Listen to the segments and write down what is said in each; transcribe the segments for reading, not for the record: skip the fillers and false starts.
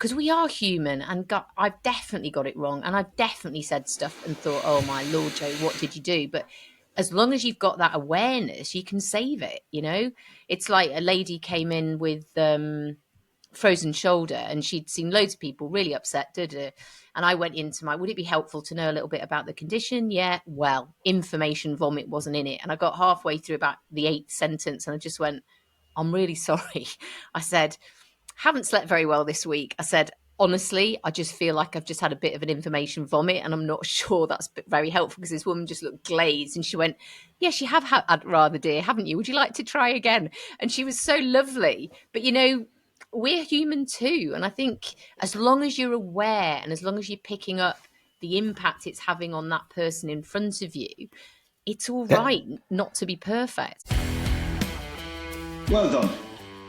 because we are human, and I've definitely got it wrong, and I've definitely said stuff and thought, oh my Lord, Joe, what did you do? But as long as you've got that awareness, you can save it. It's like a lady came in with frozen shoulder, and she'd seen loads of people really upset. And I went into would it be helpful to know a little bit about the condition? Yeah, well, information vomit wasn't in it. And I got halfway through about the 8th sentence, and I just went, I'm really sorry. I said, haven't slept very well this week. I said, honestly, I just feel like I've just had a bit of an information vomit, and I'm not sure that's very helpful, because this woman just looked glazed, and she went, yes, you have had rather, dear, haven't you? Would you like to try again? And she was so lovely. But, we're human too. And I think as long as you're aware, and as long as you're picking up the impact it's having on that person in front of you, it's all right not to be perfect. Well done.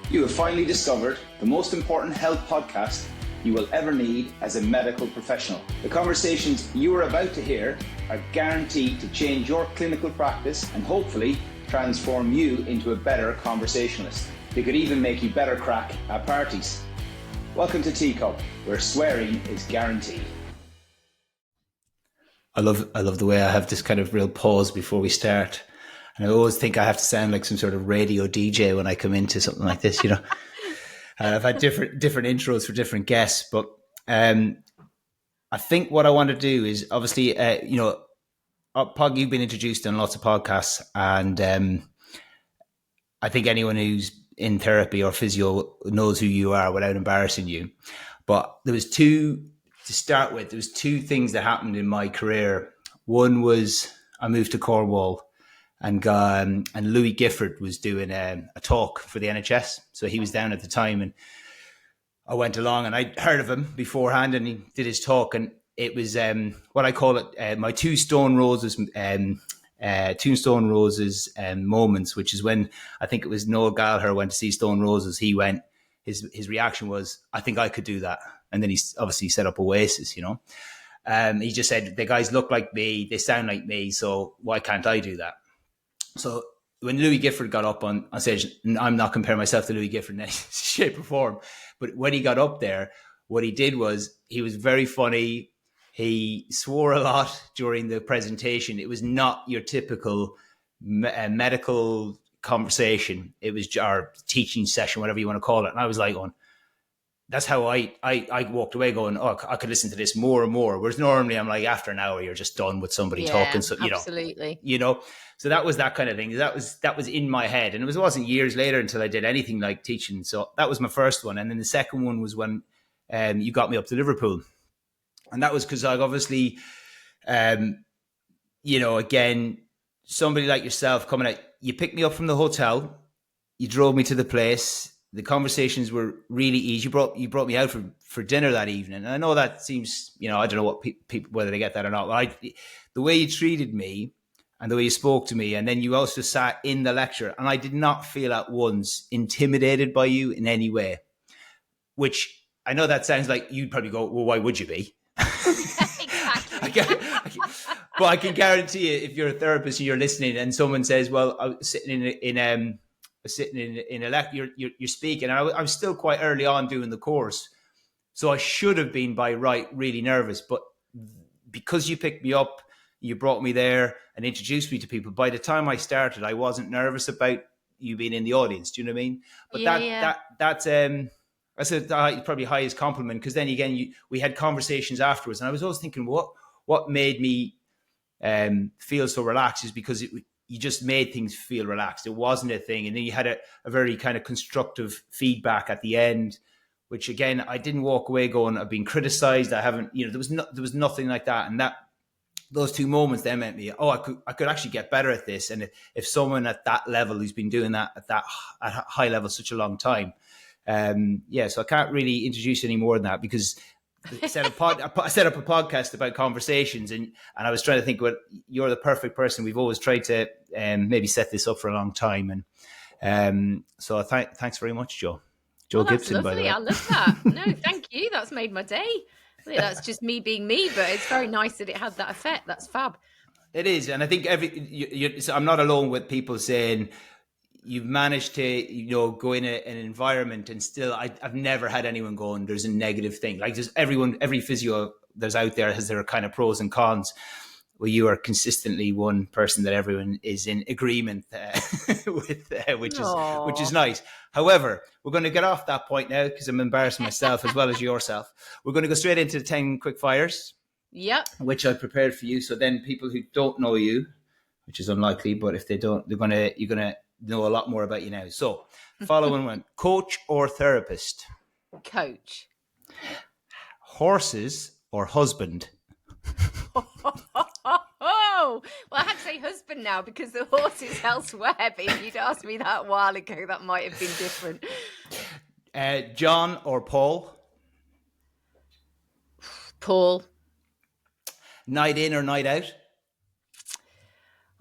You have finally discovered the most important health podcast you will ever need as a medical professional. The conversations you are about to hear are guaranteed to change your clinical practice and hopefully transform you into a better conversationalist. They could even make you better crack at parties. Welcome to TCUP, where swearing is guaranteed. I love the way I have this kind of real pause before we start. And I always think I have to sound like some sort of radio DJ when I come into something like this, I've had different intros for different guests, but I think what I want to do is obviously, Pog, you've been introduced on lots of podcasts, and I think anyone who's in therapy or physio knows who you are without embarrassing you. But there was two things that happened in my career. One was I moved to Cornwall, and Louis Gifford was doing a talk for the NHS. So he was down at the time, and I went along, and I'd heard of him beforehand, and he did his talk, and it was what I call it, my two stone roses moments, which is when I think it was Noel Gallagher went to see Stone Roses. He went, his reaction was, I think I could do that. And then he obviously set up Oasis, He just said, the guys look like me, they sound like me, so why can't I do that? So when Louis Gifford got up on stage, I'm not comparing myself to Louis Gifford in any shape or form, but when he got up there, what he did was, he was very funny. He swore a lot during the presentation. It was not your typical medical conversation. It was our teaching session, whatever you want to call it. And I was like, that's how I walked away going, oh, I could listen to this more and more. Whereas normally I'm like, after an hour, you're just done with somebody talking. So, absolutely. So that was that kind of thing. That was in my head. And it wasn't years later until I did anything like teaching. So that was my first one. And then the second one was when you got me up to Liverpool. And that was because I obviously, again, somebody like yourself coming out, you picked me up from the hotel, you drove me to the place. The conversations were really easy. You brought me out for dinner that evening. And I know that seems, I don't know what people, whether they get that or not. But the way you treated me and the way you spoke to me, and then you also sat in the lecture, and I did not feel at once intimidated by you in any way, which I know that sounds like you'd probably go, well, why would you be? Exactly. But I can guarantee you, if you're a therapist and you're listening, and someone says, "Well, I was sitting in a lecture, you're speaking," and I was still quite early on doing the course, so I should have been by right really nervous. But because you picked me up, you brought me there and introduced me to people. By the time I started, I wasn't nervous about you being in the audience. Do you know what I mean? But that's I said probably highest compliment, because then again, we had conversations afterwards, and I was always thinking, what made me feel so relaxed is because you just made things feel relaxed. It wasn't a thing, and then you had a very kind of constructive feedback at the end, which again, I didn't walk away going, I've been criticized. I haven't, there was nothing like that, and those two moments then meant me, I could actually get better at this. And if someone at that level who's been doing that at a high level such a long time. So I can't really introduce any more than that, because I set up a podcast about conversations, and I was trying to think, you're the perfect person. We've always tried to maybe set this up for a long time, and so thanks very much, Jo Gibson. Lovely. By the way, I love that. No, thank you. That's made my day. That's just me being me, but it's very nice that it had that effect. That's fab. It is, and I think I'm not alone with people saying, you've managed to, go in an environment and still, I've never had anyone going, there's a negative thing. Like there's every physio there's out there has their kind of pros and cons. Well, you are consistently one person that everyone is in agreement with, which is nice. However, we're going to get off that point now because I'm embarrassing myself as well as yourself. We're going to go straight into the 10 quick fires. Yep. Which I prepared for you. So then people who don't know you, which is unlikely, but if they don't, you're gonna know a lot more about you now. So following one: coach or therapist? Coach. Horses or husband? Oh, well, I had to say husband now because the horse is elsewhere. But if you'd asked me that a while ago, that might have been different. John or Paul? Paul. Night in or night out?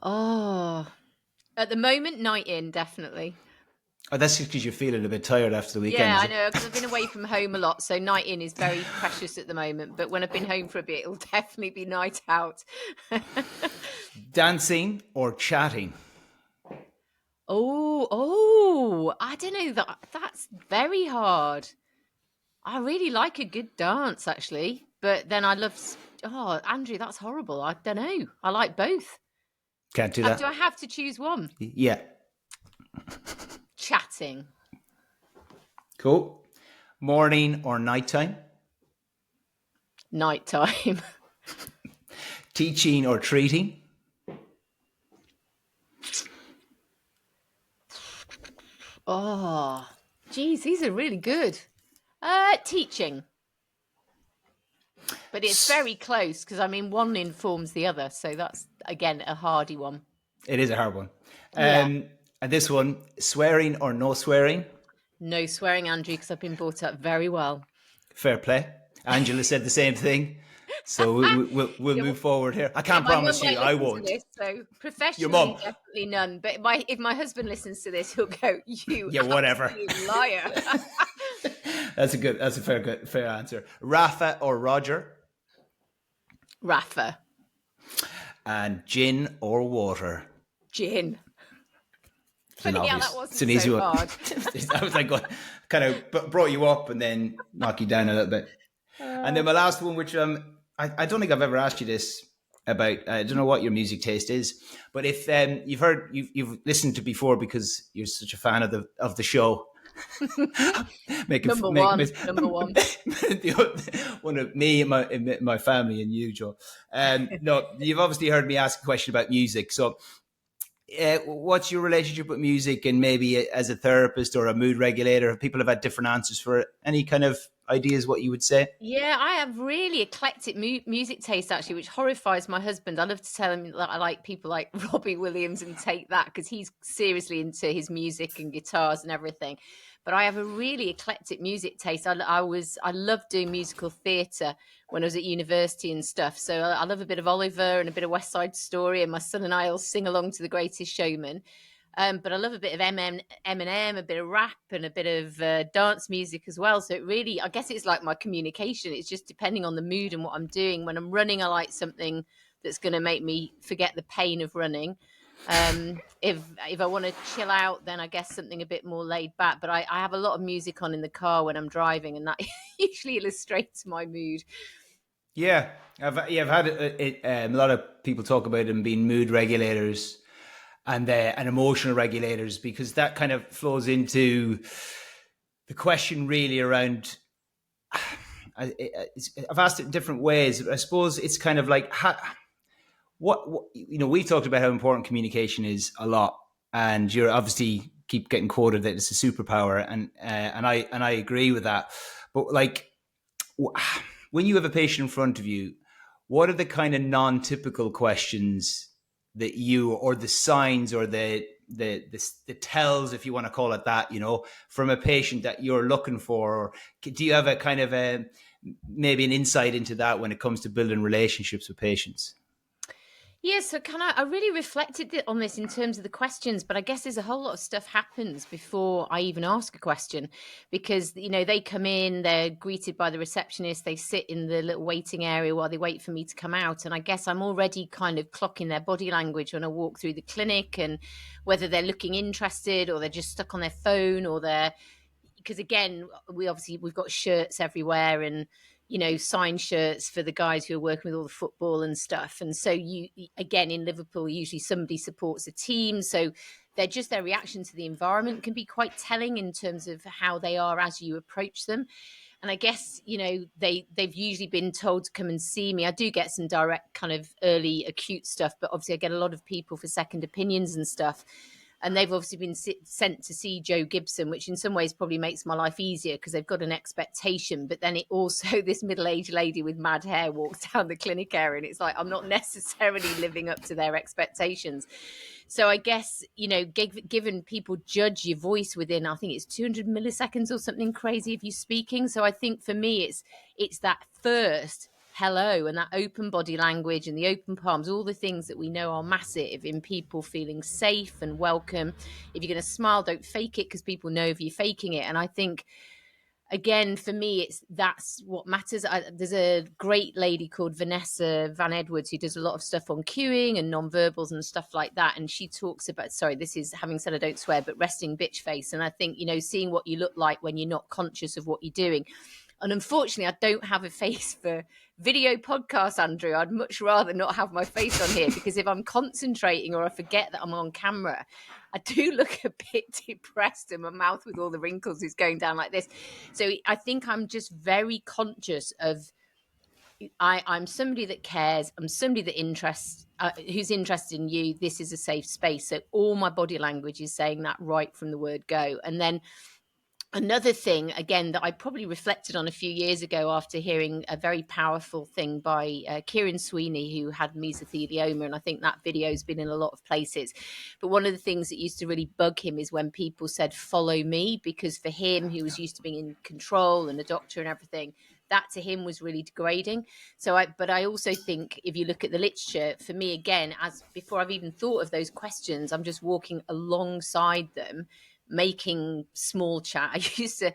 Oh, at the moment, night in, definitely. Oh, that's just because you're feeling a bit tired after the weekend. Yeah, I know, because I've been away from home a lot, so night in is very precious at the moment. But when I've been home for a bit, it'll definitely be night out. Dancing or chatting? I don't know. That's very hard. I really like a good dance, actually. But then I love... Oh, Andrew, that's horrible. I don't know. I like both. Can't do that. Do I have to choose one? Yeah. Chatting. Cool. Morning or nighttime? Nighttime. Teaching or treating? Oh, geez, these are really good. Teaching. But it's very close because, one informs the other. So that's, again, a hardy one. It is a hard one. Yeah. And this one, swearing or no swearing? No swearing, Andrew, because I've been brought up very well. Fair play. Angela said the same thing. So we'll move forward here. I can't promise you I won't. This, so professionally, your mum? Definitely none. But if my husband listens to this, he'll go, "You, yeah, whatever, liar." That's a fair answer. Rafa or Roger? Rafa. And gin or water? Gin. Funny how that wasn't it's an easy so one. hard. I was like, kind of brought you up and then knock you down a little bit. And then my last one, which I don't think I've ever asked you this about. I don't know what your music taste is, but if you've listened to before because you're such a fan of the show. Number one. One of me and my family and you, Joe. No, you've obviously heard me ask a question about music. So, what's your relationship with music, and maybe as a therapist or a mood regulator? People have had different answers for it. Any kind of ideas what you would say? Yeah, I have really eclectic music taste, actually, which horrifies my husband. I love to tell him that I like people like Robbie Williams and Take That because he's seriously into his music and guitars and everything. But I have a really eclectic music taste. I loved doing musical theatre when I was at university and stuff. So I love a bit of Oliver and a bit of West Side Story, and my son and I will sing along to The Greatest Showman. But I love a bit of Eminem, a bit of rap, and a bit of dance music as well. So it really, I guess it's like my communication. It's just depending on the mood and what I'm doing. When I'm running, I like something that's going to make me forget the pain of running. If I want to chill out, then I guess something a bit more laid back. But I have a lot of music on in the car when I'm driving, and that usually illustrates my mood. Yeah, I've had a lot of people talk about them being mood regulators and emotional regulators, because that kind of flows into the question really around. I've asked it in different ways. I suppose it's kind of like what we've talked about how important communication is a lot, and you're obviously keep getting quoted that it's a superpower, and I agree with that. But like, when you have a patient in front of you, what are the kind of non-typical questions that you, or the signs, or the tells, if you want to call it that, from a patient that you're looking for? Or do you have a kind of maybe an insight into that when it comes to building relationships with patients? Yeah, so I really reflected on this in terms of the questions, but I guess there's a whole lot of stuff happens before I even ask a question, because they come in, they're greeted by the receptionist, they sit in the little waiting area while they wait for me to come out, and I guess I'm already kind of clocking their body language when I walk through the clinic, and whether they're looking interested or they're just stuck on their phone, or they're, because again, we've got shirts everywhere, and signed shirts for the guys who are working with all the football and stuff. And so you, again, in Liverpool, usually somebody supports a team, so their reaction to the environment can be quite telling in terms of how they are as you approach them. And I guess they've usually been told to come and see me. I do get some direct kind of early acute stuff, but obviously I get a lot of people for second opinions and stuff, and they've obviously been sent to see Jo Gibson, which in some ways probably makes my life easier because they've got an expectation. But then it also, this middle-aged lady with mad hair walks down the clinic area, and it's like I'm not necessarily living up to their expectations. So I guess, given people judge your voice within, I think it's 200 milliseconds or something crazy of you speaking. So I think for me, it's that first hello and that open body language and the open palms, all the things that we know are massive in people feeling safe and welcome. If you're going to smile, don't fake it, because people know if you're faking it. And I think, again, for me, that's what matters. There's a great lady called Vanessa Van Edwards who does a lot of stuff on cueing and nonverbals and stuff like that. And she talks about, sorry, this is, having said I don't swear, but resting bitch face. And I think, seeing what you look like when you're not conscious of what you're doing. And unfortunately, I don't have a face for video podcasts, Andrew. I'd much rather not have my face on here, because if I'm concentrating or I forget that I'm on camera, I do look a bit depressed, and my mouth with all the wrinkles is going down like this. So I think I'm just very conscious of, I'm somebody that cares. I'm somebody that who's interested in you. This is a safe space. So all my body language is saying that right from the word go. And then another thing, again, that I probably reflected on a few years ago after hearing a very powerful thing by Kieran Sweeney, who had mesothelioma, and I think that video has been in a lot of places. But one of the things that used to really bug him is when people said, follow me, because for him, he was used to being in control and a doctor and everything. That to him was really degrading. But I also think if you look at the literature, for me, again, as before I've even thought of those questions, I'm just walking alongside them, making small chat. I used to,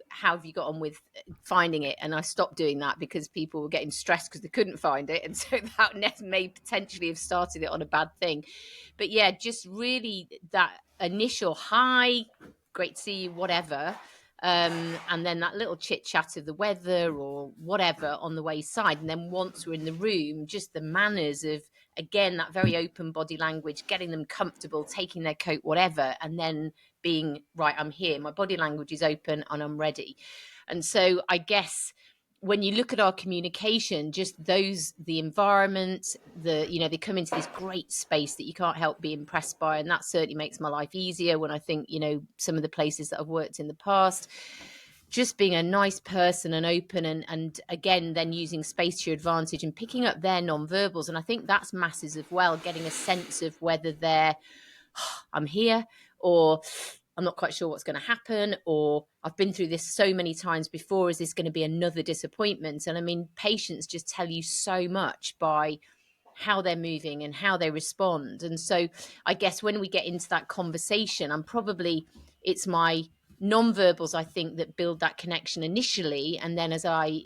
how have you got on with finding it? And I stopped doing that because people were getting stressed because they couldn't find it. And so that may potentially have started it on a bad thing. But yeah, just really that initial hi, great to see you, whatever. And then that little chit chat of the weather or whatever on the way side. And then once we're in the room, just the manners of, again, that very open body language, getting them comfortable, taking their coat, whatever, and then being, right, I'm here, my body language is open and I'm ready. And so I guess when you look at our communication, just the environment, they come into this great space that you can't help be impressed by. And that certainly makes my life easier when I think, some of the places that I've worked in the past, just being a nice person and open, and again, then using space to your advantage and picking up their nonverbals. And I think that's massive as well, getting a sense of whether they're, I'm here, or I'm not quite sure what's going to happen, or I've been through this so many times before, is this going to be another disappointment? And I mean, patients just tell you so much by how they're moving and how they respond. And so I guess when we get into that conversation, it's my nonverbals, I think, that build that connection initially. And then as I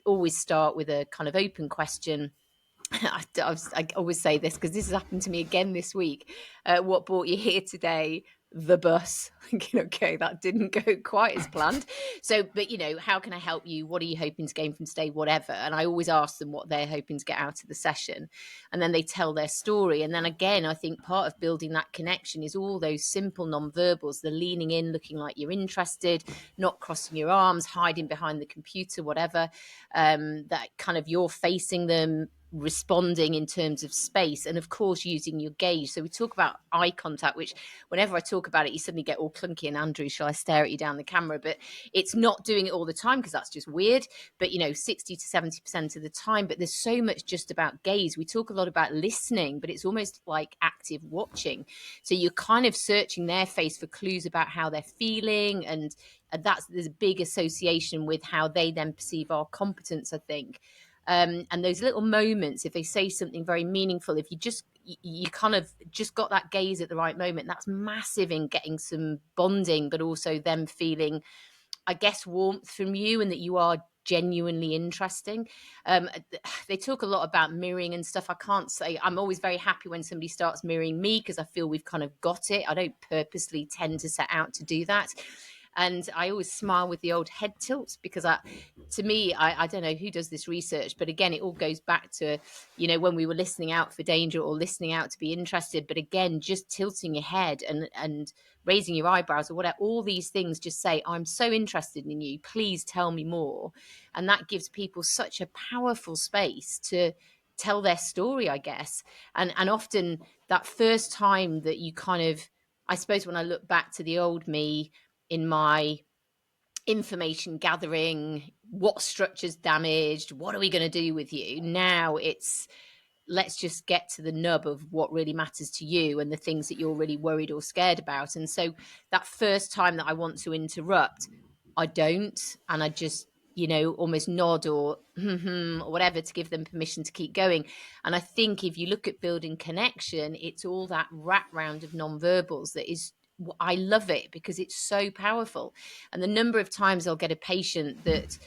always start with a kind of open question. I always say this because this has happened to me again this week. What brought you here today? The bus. Okay, that didn't go quite as planned. So, but how can I help you? What are you hoping to gain from today? Whatever. And I always ask them what they're hoping to get out of the session. And then they tell their story. And then again, I think part of building that connection is all those simple nonverbals, the leaning in, looking like you're interested, not crossing your arms, hiding behind the computer, whatever, that kind of you're facing them, responding in terms of space, and of course using your gaze. So we talk about eye contact, which whenever I talk about it you suddenly get all clunky and, Andrew, shall I stare at you down the camera? But it's not doing it all the time because that's just weird, but 60 to 70% of the time. But there's so much just about gaze. We talk a lot about listening, but it's almost like active watching. So you're kind of searching their face for clues about how they're feeling, and there's a big association with how they then perceive our competence, I think. And those little moments, if they say something very meaningful, if you kind of just got that gaze at the right moment, that's massive in getting some bonding, but also them feeling, I guess, warmth from you and that you are genuinely interesting. They talk a lot about mirroring and stuff. I can't say I'm always very happy when somebody starts mirroring me because I feel we've kind of got it. I don't purposely tend to set out to do that. And I always smile with the old head tilts because to me, I don't know who does this research, but again, it all goes back to, when we were listening out for danger or listening out to be interested. But again, just tilting your head and raising your eyebrows or whatever, all these things just say, I'm so interested in you. Please tell me more. And that gives people such a powerful space to tell their story, I guess. And often that first time that you kind of, I suppose when I look back to the old me, in my information gathering, what structure's damaged, what are we going to do with you? Now it's, let's just get to the nub of what really matters to you and the things that you're really worried or scared about. And so that first time that I want to interrupt, I don't. And I just, almost nod or or whatever to give them permission to keep going. And I think if you look at building connection, it's all that wrap round of nonverbals that is, I love it because it's so powerful. And the number of times I'll get a patient that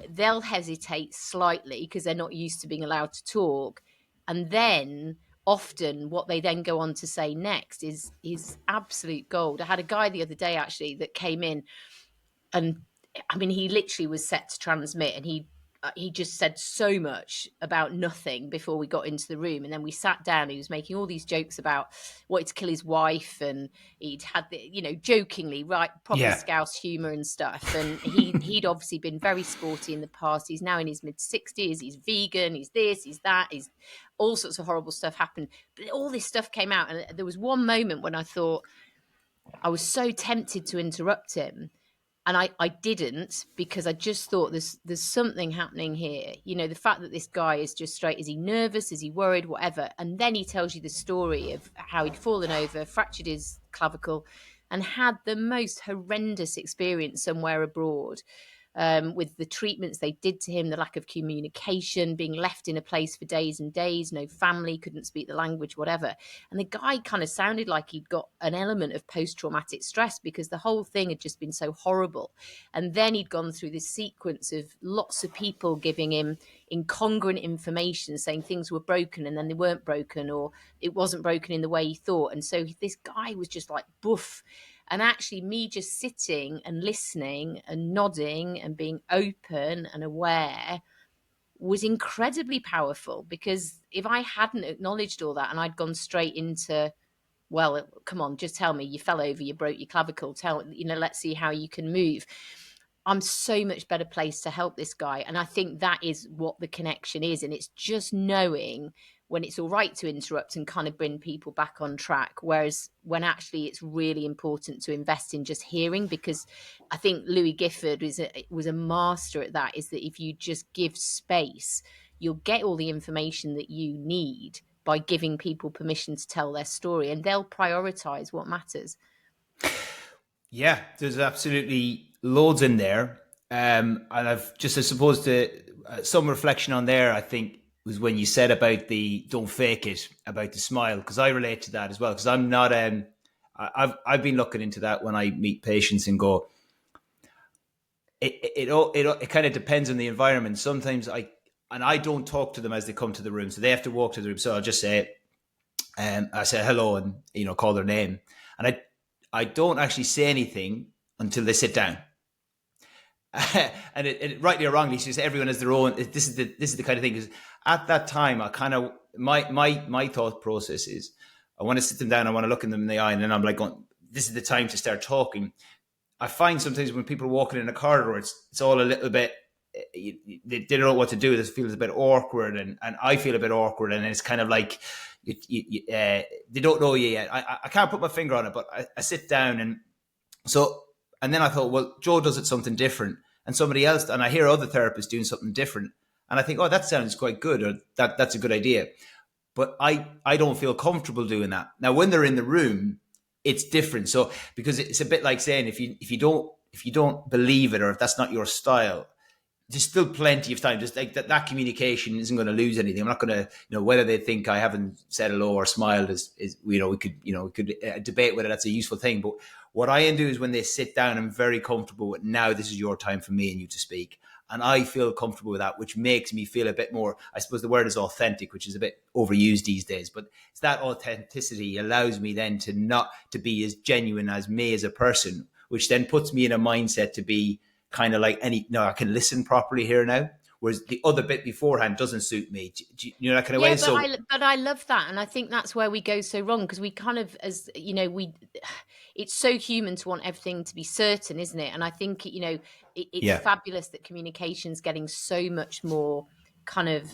they'll hesitate slightly because they're not used to being allowed to talk. And then often what they then go on to say next is absolute gold. I had a guy the other day actually that came in, and I mean, he literally was set to transmit, and he just said so much about nothing before we got into the room. And then we sat down, he was making all these jokes about wanting to kill his wife, and he'd had the, jokingly, right, proper Scouse humor and stuff. And he'd obviously been very sporty in the past. He's now in his mid-60s, he's vegan, he's this, he's that, he's all sorts of horrible stuff happened. But all this stuff came out, and there was one moment when I thought, I was so tempted to interrupt him. And I didn't, because I just thought there's something happening here. The fact that this guy is just straight, is he nervous? Is he worried? Whatever. And then he tells you the story of how he'd fallen over, fractured his clavicle, and had the most horrendous experience somewhere abroad. With the treatments they did to him, the lack of communication, being left in a place for days and days, no family, couldn't speak the language, whatever. And the guy kind of sounded like he'd got an element of post-traumatic stress because the whole thing had just been so horrible. And then he'd gone through this sequence of lots of people giving him incongruent information, saying things were broken and then they weren't broken, or it wasn't broken in the way he thought. And so this guy was just like, boof. And actually me just sitting and listening and nodding and being open and aware was incredibly powerful, because if I hadn't acknowledged all that and I'd gone straight into, well, come on, just tell me you fell over, you broke your clavicle, let's see how you can move. I'm so much better placed to help this guy. And I think that is what the connection is. And it's just knowing when it's all right to interrupt and kind of bring people back on track. Whereas when actually it's really important to invest in just hearing, because I think Louis Gifford was a master at that, is that if you just give space, you'll get all the information that you need by giving people permission to tell their story, and they'll prioritize what matters. Yeah, there's absolutely loads in there. And I've just, I suppose, some reflection on there, I think, was when you said about the don't fake it, about the smile, because I relate to that as well. Because I'm not, I've been looking into that when I meet patients and go, it kind of depends on the environment. Sometimes I don't talk to them as they come to the room, so they have to walk to the room. So I'll just say, I say hello and call their name, and I don't actually say anything until they sit down. And it rightly or wrongly, she says everyone has their own. This is the kind of thing. Because at that time, I kind of my thought process is, I want to sit them down, I want to look them in the eye, and then I'm like, going, this is the time to start talking. I find sometimes when people are walking in a corridor, it's all a little bit. They don't know what to do. It feels a bit awkward, and I feel a bit awkward, and it's kind of like they don't know you yet. I can't put my finger on it, but I sit down, and then I thought, well, Jo does it something different, and somebody else, and I hear other therapists doing something different, and I think, oh, that sounds quite good, or that's a good idea. But I don't feel comfortable doing that. Now, when they're in the room, it's different. So because it's a bit like saying if you don't believe it, or if that's not your style, there's still plenty of time. Just like that communication isn't going to lose anything. I'm not going to, whether they think I haven't said hello or smiled is we could debate whether that's a useful thing. But what I do is when they sit down, I'm very comfortable with, now this is your time for me and you to speak. And I feel comfortable with that, which makes me feel a bit more, I suppose the word is authentic, which is a bit overused these days, but it's that authenticity allows me then to be as genuine as me as a person, which then puts me in a mindset to be kind of like I can listen properly here now. Whereas the other bit beforehand doesn't suit me. That kind of way. But I love that. And I think that's where we go so wrong, because we kind of, as it's so human to want everything to be certain, isn't it? And I think, it's fabulous that communication's getting so much more kind of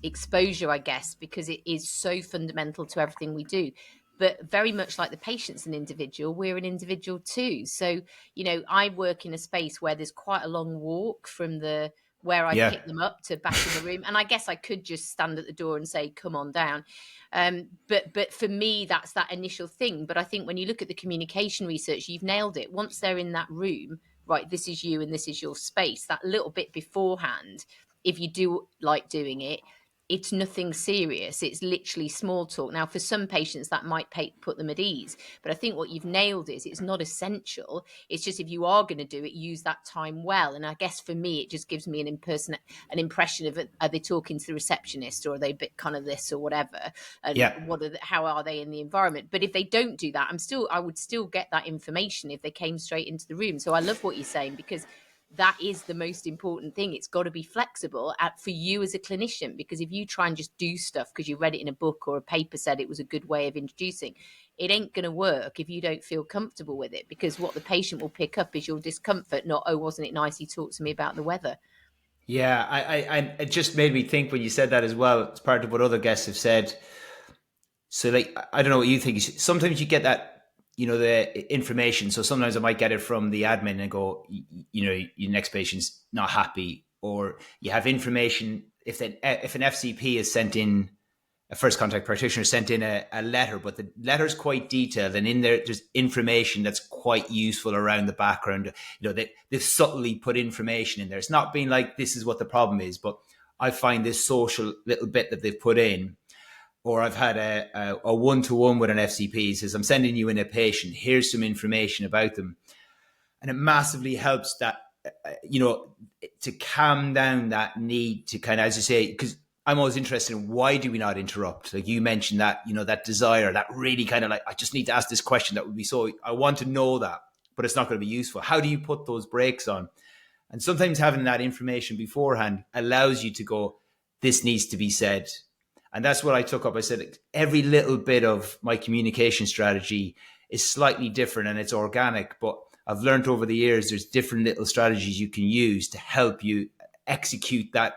exposure, I guess, because it is so fundamental to everything we do. But very much like the patient's an individual, we're an individual too. So, I work in a space where there's quite a long walk from where I pick them up to back in the room. And I guess I could just stand at the door and say, come on down. But for me, that's that initial thing. But I think when you look at the communication research, you've nailed it. Once they're in that room, right, this is you and this is your space, that little bit beforehand, if you do like doing it, it's nothing serious. It's literally small talk. Now, for some patients, that might put them at ease. But I think what you've nailed is it's not essential. It's just, if you are going to do it, use that time well. And I guess for me, it just gives me an impression of, are they talking to the receptionist, or are they a bit kind of this or whatever? And how are they in the environment? But if they don't do that, I would still get that information if they came straight into the room. So I love what you're saying, because that is the most important thing. It's got to be flexible for you as a clinician, because if you try and just do stuff because you read it in a book or a paper said it was a good way of introducing, it ain't going to work if you don't feel comfortable with it, because what the patient will pick up is your discomfort, not, oh, wasn't it nice he talked to me about the weather. Yeah, I it just made me think when you said that as well. It's part of what other guests have said. So, like, I don't know what you think. Sometimes you get that, the information. So sometimes I might get it from the admin and go, your next patient's not happy, or you have information if an FCP is sent in, a first contact practitioner sent in a letter, but the letter is quite detailed, and in there's information that's quite useful around the background. They've subtly put information in there. It's not being like, this is what the problem is, but I find this social little bit that they've put in. Or I've had a one-to-one with an FCP. Says, I'm sending you in a patient. Here's some information about them. And it massively helps that, to calm down that need to kind of, as you say, because I'm always interested in, why do we not interrupt? Like you mentioned that, that desire, that really kind of like, I just need to ask this question. That would be so, I want to know that, but it's not going to be useful. How do you put those brakes on? And sometimes having that information beforehand allows you to go, this needs to be said. And that's what I took up. I said, every little bit of my communication strategy is slightly different and it's organic, but I've learned over the years, there's different little strategies you can use to help you execute that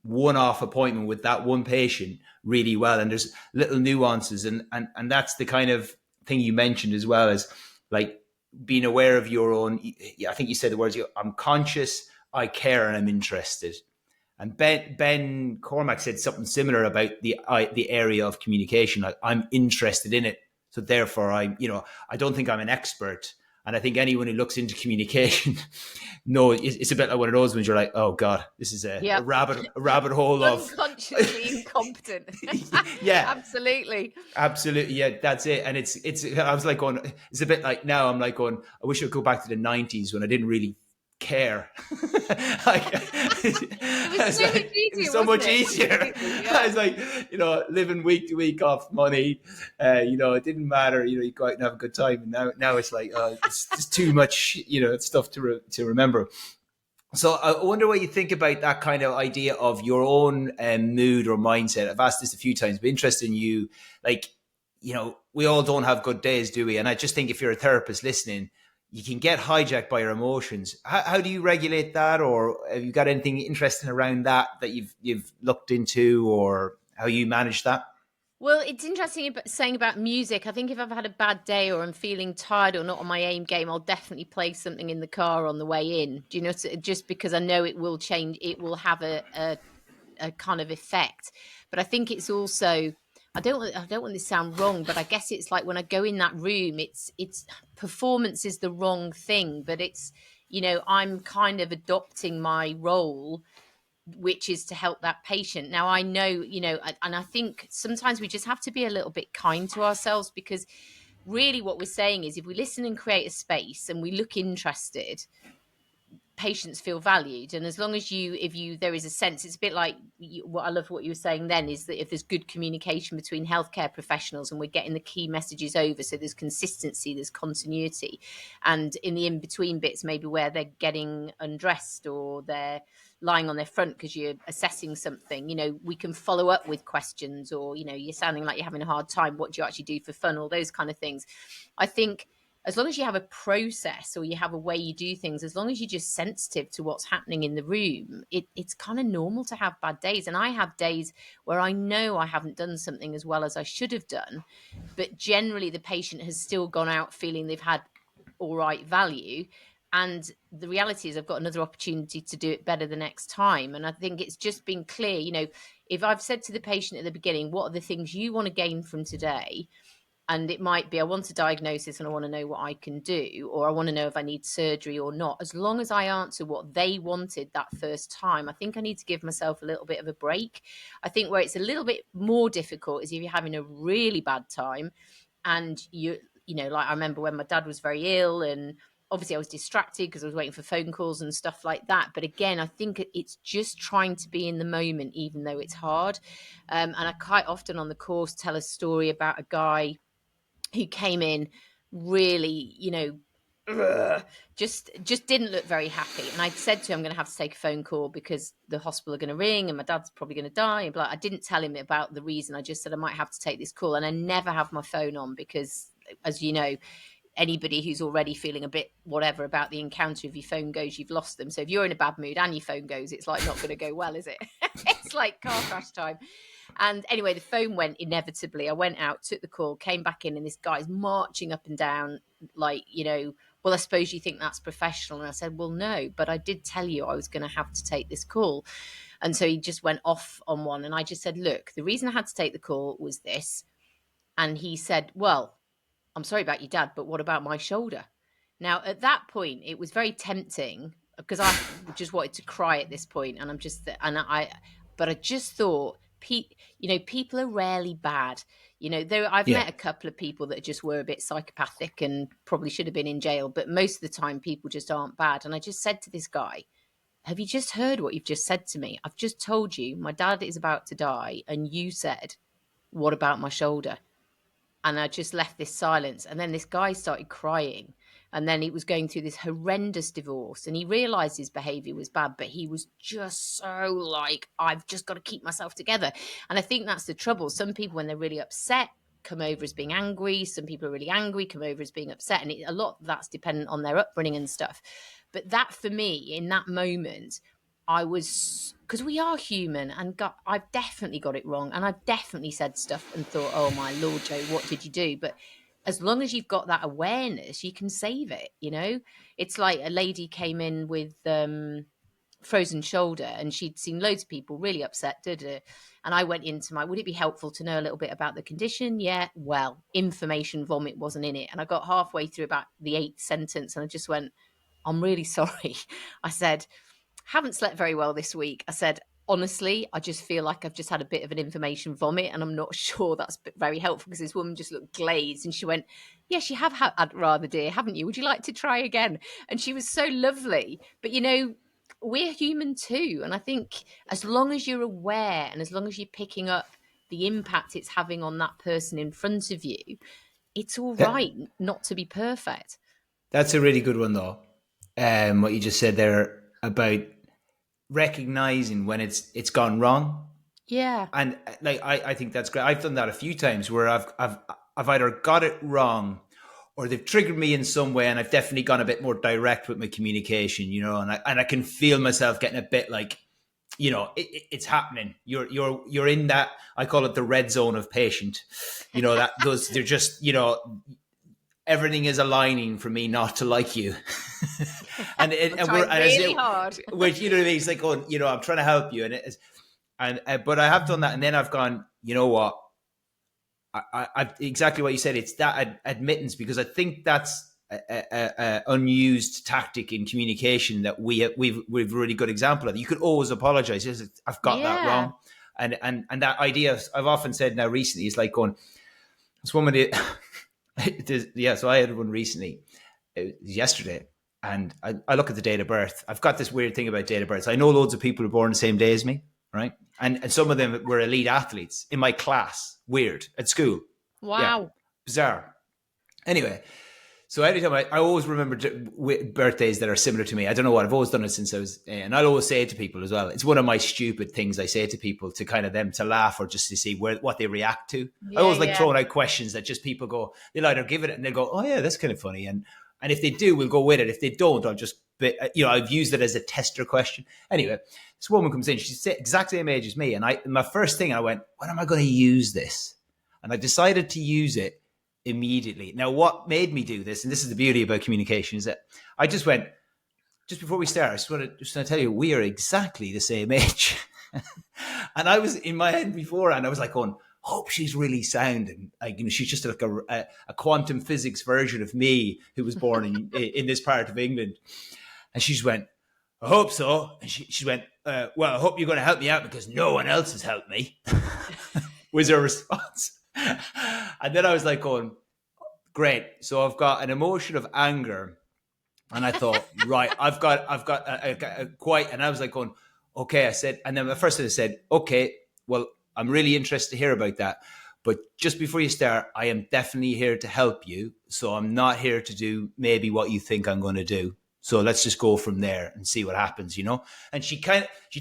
one-off appointment with that one patient really well. And there's little nuances. And that's the kind of thing you mentioned as well, as like being aware of your own, I think you said the words, I'm conscious, I care, and I'm interested. And Ben Cormack said something similar about the area of communication. Like, I'm interested in it, so therefore I don't think I'm an expert. And I think anyone who looks into communication knows it's a bit like one of those ones you're like, oh God, this is a rabbit hole of unconsciously incompetent. Yeah, absolutely. Yeah, that's it. And it's I was like going, it's a bit like, now I'm like going, I wish I could go back to the 90s when I didn't really care. It was so much easier. I was like, living week to week off money. It didn't matter. You go out and have a good time. And now it's like, it's just too much. Stuff to remember. So I wonder what you think about that kind of idea of your own mood or mindset. I've asked this a few times, but interested in you. Like, we all don't have good days, do we? And I just think if you're a therapist listening, you can get hijacked by your emotions. How do you regulate that? Or have you got anything interesting around that you've looked into, or how you manage that? Well, it's interesting saying about music. I think if I've had a bad day or I'm feeling tired or not on my aim game, I'll definitely play something in the car on the way in. Do you know? Just because I know it will change, it will have a kind of effect. But I think it's also, I don't want this to sound wrong, but I guess it's like when I go in that room, it's performance is the wrong thing, but it's I'm kind of adopting my role, which is to help that patient. Now I know, and I think sometimes we just have to be a little bit kind to ourselves, because really what we're saying is if we listen and create a space and we look interested, patients feel valued. And as long as there is a sense, it's a bit like what I love what you were saying then, is that if there's good communication between healthcare professionals and we're getting the key messages over, so there's consistency, there's continuity, and in the in-between bits, maybe where they're getting undressed or they're lying on their front because you're assessing something, we can follow up with questions, or you're sounding like you're having a hard time, what do you actually do for fun, all those kind of things. I think as long as you have a process or you have a way you do things, as long as you're just sensitive to what's happening in the room, it's kind of normal to have bad days. And I have days where I know I haven't done something as well as I should have done, but generally the patient has still gone out feeling they've had all right value. And the reality is I've got another opportunity to do it better the next time. And I think it's just been clear, if I've said to the patient at the beginning, what are the things you want to gain from today? And it might be, I want a diagnosis and I want to know what I can do, or I want to know if I need surgery or not. As long as I answer what they wanted that first time, I think I need to give myself a little bit of a break. I think where it's a little bit more difficult is if you're having a really bad time and like I remember when my dad was very ill, and obviously I was distracted because I was waiting for phone calls and stuff like that. But again, I think it's just trying to be in the moment, even though it's hard. And I quite often on the course tell a story about a guy who came in really, just didn't look very happy. And I said to him, I'm going to have to take a phone call because the hospital are going to ring and my dad's probably going to die. And I didn't tell him about the reason. I just said I might have to take this call. And I never have my phone on because, as you know, anybody who's already feeling a bit whatever about the encounter, if your phone goes, you've lost them. So if you're in a bad mood and your phone goes, it's like not going to go well, is it? It's like car crash time. And anyway, the phone went inevitably. I went out, took the call, came back in, and this guy's marching up and down like, well, I suppose you think that's professional. And I said, well, no, but I did tell you I was going to have to take this call. And so he just went off on one. And I just said, look, the reason I had to take the call was this. And he said, well, I'm sorry about your dad, but what about my shoulder? Now, at that point, it was very tempting because I just wanted to cry at this point, and but I just thought, people are rarely bad. I've met a couple of people that just were a bit psychopathic and probably should have been in jail, but most of the time, people just aren't bad. And I just said to this guy, have you just heard what you've just said to me? I've just told you my dad is about to die, and you said, what about my shoulder? And I just left this silence. And then this guy started crying. And then he was going through this horrendous divorce. And he realized his behavior was bad, but he was just so like, I've just got to keep myself together. And I think that's the trouble. Some people, when they're really upset, come over as being angry. Some people are really angry, come over as being upset. And a lot of that's dependent on their upbringing and stuff. But that, for me, in that moment, because we are human, and I've definitely got it wrong, and I've definitely said stuff and thought, oh my Lord, Jo, what did you do? But as long as you've got that awareness, you can save it. It's like a lady came in with frozen shoulder, and she'd seen loads of people really upset. And I went into would it be helpful to know a little bit about the condition? Yeah, well, information vomit wasn't in it. And I got halfway through about the 8th sentence, and I just went, I'm really sorry. I said, haven't slept very well this week. I said, honestly, I just feel like I've just had a bit of an information vomit, and I'm not sure that's very helpful, because this woman just looked glazed, and she went, yes, you have had rather, dear, haven't you? Would you like to try again? And she was so lovely. But, we're human too. And I think as long as you're aware, and as long as you're picking up the impact it's having on that person in front of you, it's all right not to be perfect. That's a really good one, though. What you just said there about recognizing when it's gone wrong. Yeah. And I think that's great. I've done that a few times where I've either got it wrong, or they've triggered me in some way, and I've definitely gone a bit more direct with my communication, and I can feel myself getting a bit like, it's happening. You're in that, I call it the red zone of patient. They're just, everything is aligning for me not to like you. and we're really hard. Which, what I mean? It's like, I'm trying to help you. But I have done that. And then I've gone, you know what? I exactly what you said. It's that admittance, because I think that's a unused tactic in communication that we've a really good example of. You could always apologize. I've got that wrong. And that idea, I've often said now recently, is like going, this woman did, so I had one recently, yesterday, and I look at the date of birth. I've got this weird thing about date of birth. I know loads of people who are born the same day as me, right? And some of them were elite athletes in my class. Weird. At school. Wow. Yeah, bizarre. Anyway, so every time I always remember birthdays that are similar to me. I don't know what, I've always done it since I was, and I'll always say it to people as well. It's one of my stupid things I say to people to kind of them to laugh or just to see what they react to. I always like throwing out questions that just people go, they'll either give it and they'll go, oh yeah, that's kind of funny. And if they do, we'll go with it. If they don't, I'll just, I've used it as a tester question. Anyway, this woman comes in, she's the exact same age as me. And my first thing, I went, when am I going to use this? And I decided to use it immediately. Now, what made me do this, and this is the beauty about communication, is that I just went, just before we start, I just want to tell you, we are exactly the same age. And I was in my head before, and I was like going, hope she's really sound. And like, she's just like a quantum physics version of me who was born in this part of England. And she just went, I hope so. And she went, well, I hope you're going to help me out because no one else has helped me, was her response. And then I was like going, great. So I've got an emotion of anger. And I thought, right, I've got a quite, and I was like going, okay, I said, and then the first thing I said, okay, well, I'm really interested to hear about that. But just before you start, I am definitely here to help you. So I'm not here to do maybe what you think I'm going to do. So let's just go from there and see what happens, And she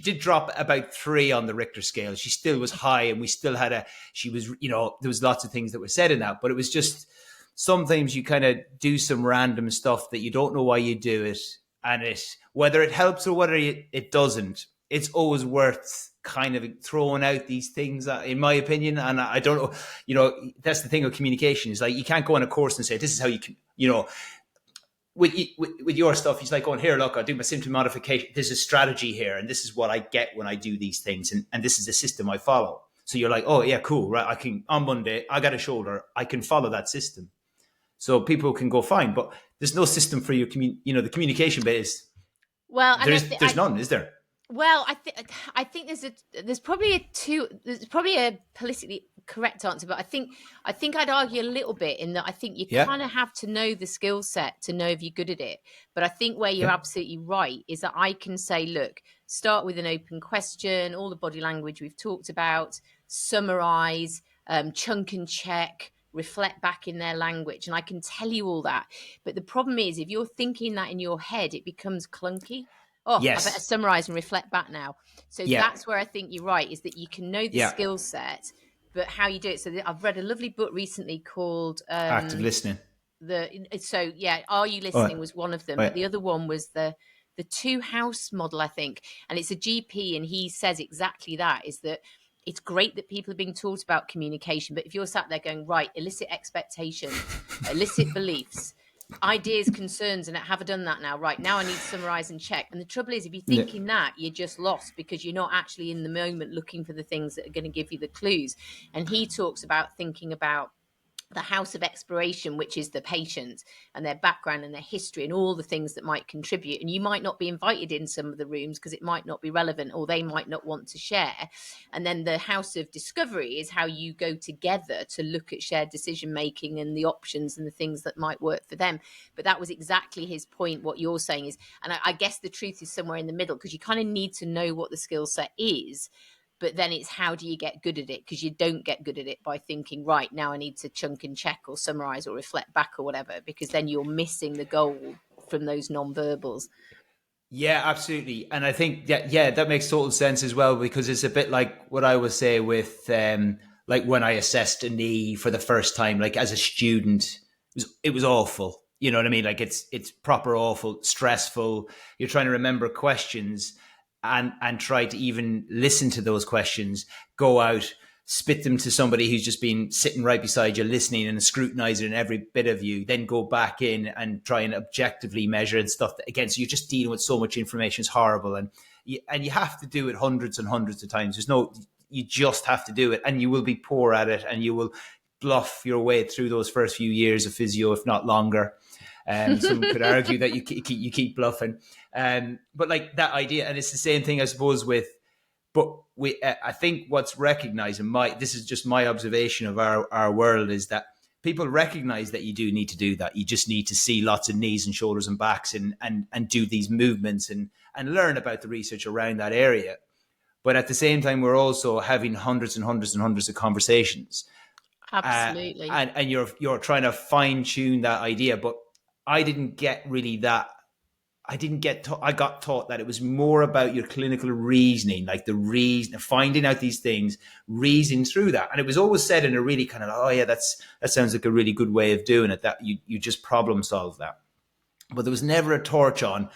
did drop about 3 on the Richter scale. She still was high, and we still had there was lots of things that were said in that, but it was just, sometimes you kind of do some random stuff that you don't know why you do it. And whether it helps or whether it doesn't, it's always worth kind of throwing out these things, in my opinion. And I don't know, that's the thing with communication, is like, you can't go on a course and say, this is how you with your stuff, he's like going, here, look, I'll do my symptom modification. There's a strategy here, and this is what I get when I do these things, and this is the system I follow. So you're like, oh yeah, cool, right? I can, on Monday, I got a shoulder, I can follow that system. So people can go, fine, but there's no system for your the communication bit is, well, there's none, is there? Well, I think there's probably a politically correct answer, but I think I'd argue a little bit in that I think you kind of have to know the skill set to know if you're good at it. But I think where you're absolutely right is that I can say, look, start with an open question, all the body language we've talked about, summarize, chunk and check, reflect back in their language, and I can tell you all that. But the problem is, if you're thinking that in your head, it becomes clunky. Oh, yes. I better summarize and reflect back now. So that's where I think you're right, is that you can know the skill set, but how you do it. So I've read a lovely book recently called Active Listening. Are You Listening was one of them. But the other one was the 2-house model, I think. And it's a GP, and he says exactly that, is that it's great that people are being taught about communication, but if you're sat there going, right, elicit expectations, elicit beliefs, ideas, concerns, and have I done that now? Right, now I need to summarize and check. And the trouble is, if you're thinking that, you're just lost, because you're not actually in the moment looking for the things that are going to give you the clues. And he talks about thinking about the house of exploration, which is the patient and their background and their history and all the things that might contribute. And you might not be invited in some of the rooms because it might not be relevant, or they might not want to share. And then the house of discovery is how you go together to look at shared decision making and the options and the things that might work for them. But that was exactly his point. What you're saying is, and I guess the truth is somewhere in the middle, because you kind of need to know what the skill set is. But then it's, how do you get good at it? Because you don't get good at it by thinking, right, now I need to chunk and check or summarize or reflect back or whatever, because then you're missing the goal from those non-verbals. Yeah, absolutely. And I think that makes total sense as well, because it's a bit like what I would say with like when I assessed a knee for the first time, like as a student, it was awful. You know what I mean? Like it's proper awful, stressful. You're trying to remember questions and try to even listen to those questions, go out, spit them to somebody who's just been sitting right beside you, listening and scrutinizing every bit of you, then go back in and try and objectively measure and stuff. Again, so you're just dealing with so much information. It's horrible. And you have to do it hundreds and hundreds of times. You just have to do it, and you will be poor at it, and you will bluff your way through those first few years of physio, if not longer. Some could argue that you keep bluffing. But like that idea, and it's the same thing, I suppose, I think what's recognized this is just my observation of our world, is that people recognize that you do need to do that. You just need to see lots of knees and shoulders and backs and do these movements and learn about the research around that area. But at the same time, we're also having hundreds and hundreds and hundreds of conversations. Absolutely. And you're trying to fine tune that idea. But I didn't get really that. I got taught that it was more about your clinical reasoning, like the reason, finding out these things, reasoning through that. And it was always said in a really kind of, oh yeah, that sounds like a really good way of doing it, that you just problem solve that. But there was never a torch on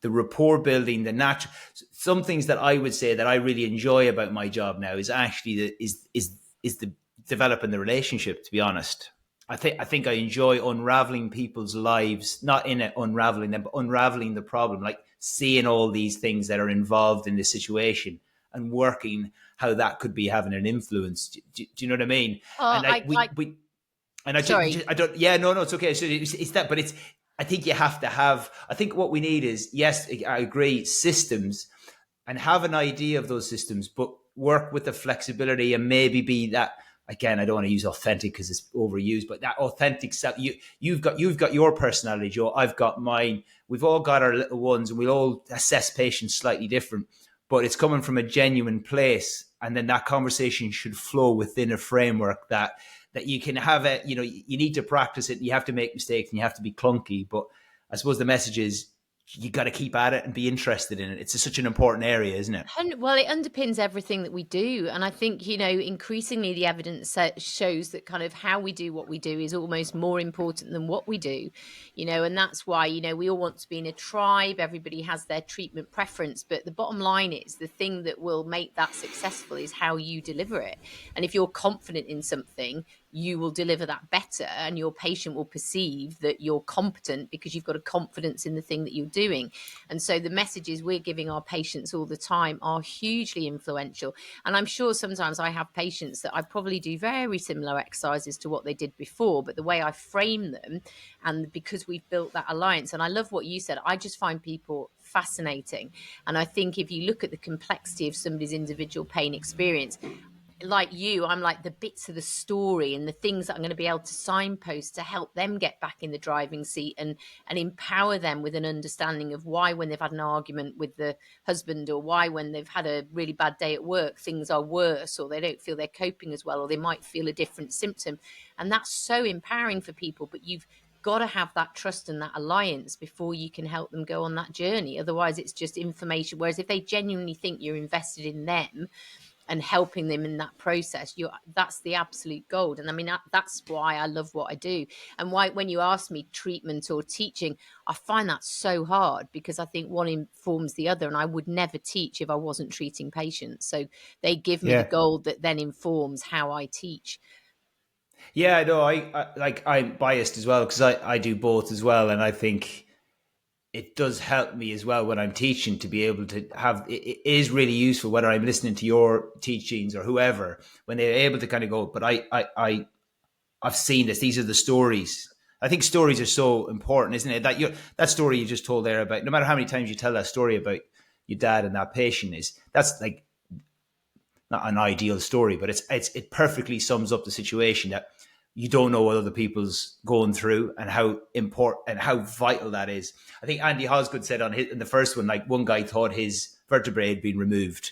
the rapport building, the natural. Some things that I would say that I really enjoy about my job now is actually the developing the relationship, to be honest. I think I enjoy unraveling people's lives, not in it unraveling them, but unraveling the problem, like seeing all these things that are involved in the situation and working how that could be having an influence. Do you know what I mean? Sorry. I don't. Yeah, no, it's okay. So it's that, but I think you have to have. I think what we need is, yes, I agree, systems, and have an idea of those systems, but work with the flexibility and maybe be that. Again, I don't want to use authentic because it's overused, but that authentic self, you've got your personality, Joe. I've got mine. We've all got our little ones, and we'll all assess patients slightly different, but it's coming from a genuine place. And then that conversation should flow within a framework that you can have it. You need to practice it. You have to make mistakes and you have to be clunky. But I suppose the message is, you got to keep at it and be interested in it. It's such an important area, isn't it? Well, it underpins everything that we do. And I think, increasingly the evidence shows that kind of how we do what we do is almost more important than what we do, and that's why, we all want to be in a tribe. Everybody has their treatment preference. But the bottom line is the thing that will make that successful is how you deliver it. And if you're confident in something, you will deliver that better, and your patient will perceive that you're competent because you've got a confidence in the thing that you're doing. And so the messages we're giving our patients all the time are hugely influential. And I'm sure sometimes I have patients that I probably do very similar exercises to what they did before, but the way I frame them, and because we've built that alliance, and I love what you said, I just find people fascinating. And I think if you look at the complexity of somebody's individual pain experience, like you, I'm like the bits of the story and the things that I'm going to be able to signpost to help them get back in the driving seat and empower them with an understanding of why, when they've had an argument with the husband, or why when they've had a really bad day at work, things are worse, or they don't feel they're coping as well, or they might feel a different symptom. And that's so empowering for people. But you've got to have that trust and that alliance before you can help them go on that journey. Otherwise, it's just information. Whereas if they genuinely think you're invested in them and helping them in that process, that's the absolute gold. And I mean, that's why I love what I do. And why, when you ask me treatment or teaching, I find that so hard, because I think one informs the other, and I would never teach if I wasn't treating patients. So they give me the gold that then informs how I teach. Yeah, no, I'm biased as well because I do both as well. And I think it does help me as well when I'm teaching to be able to have, it is really useful whether I'm listening to your teachings or whoever, when they're able to kind of go, but I've seen this, these are the stories. I think stories are so important, isn't it? That story you just told there about, no matter how many times you tell that story about your dad and that patient, that's like not an ideal story, but it perfectly sums up the situation, that you don't know what other people's going through and how important and how vital that is. I think Andy Hosgood said in the first one, like one guy thought his vertebrae had been removed,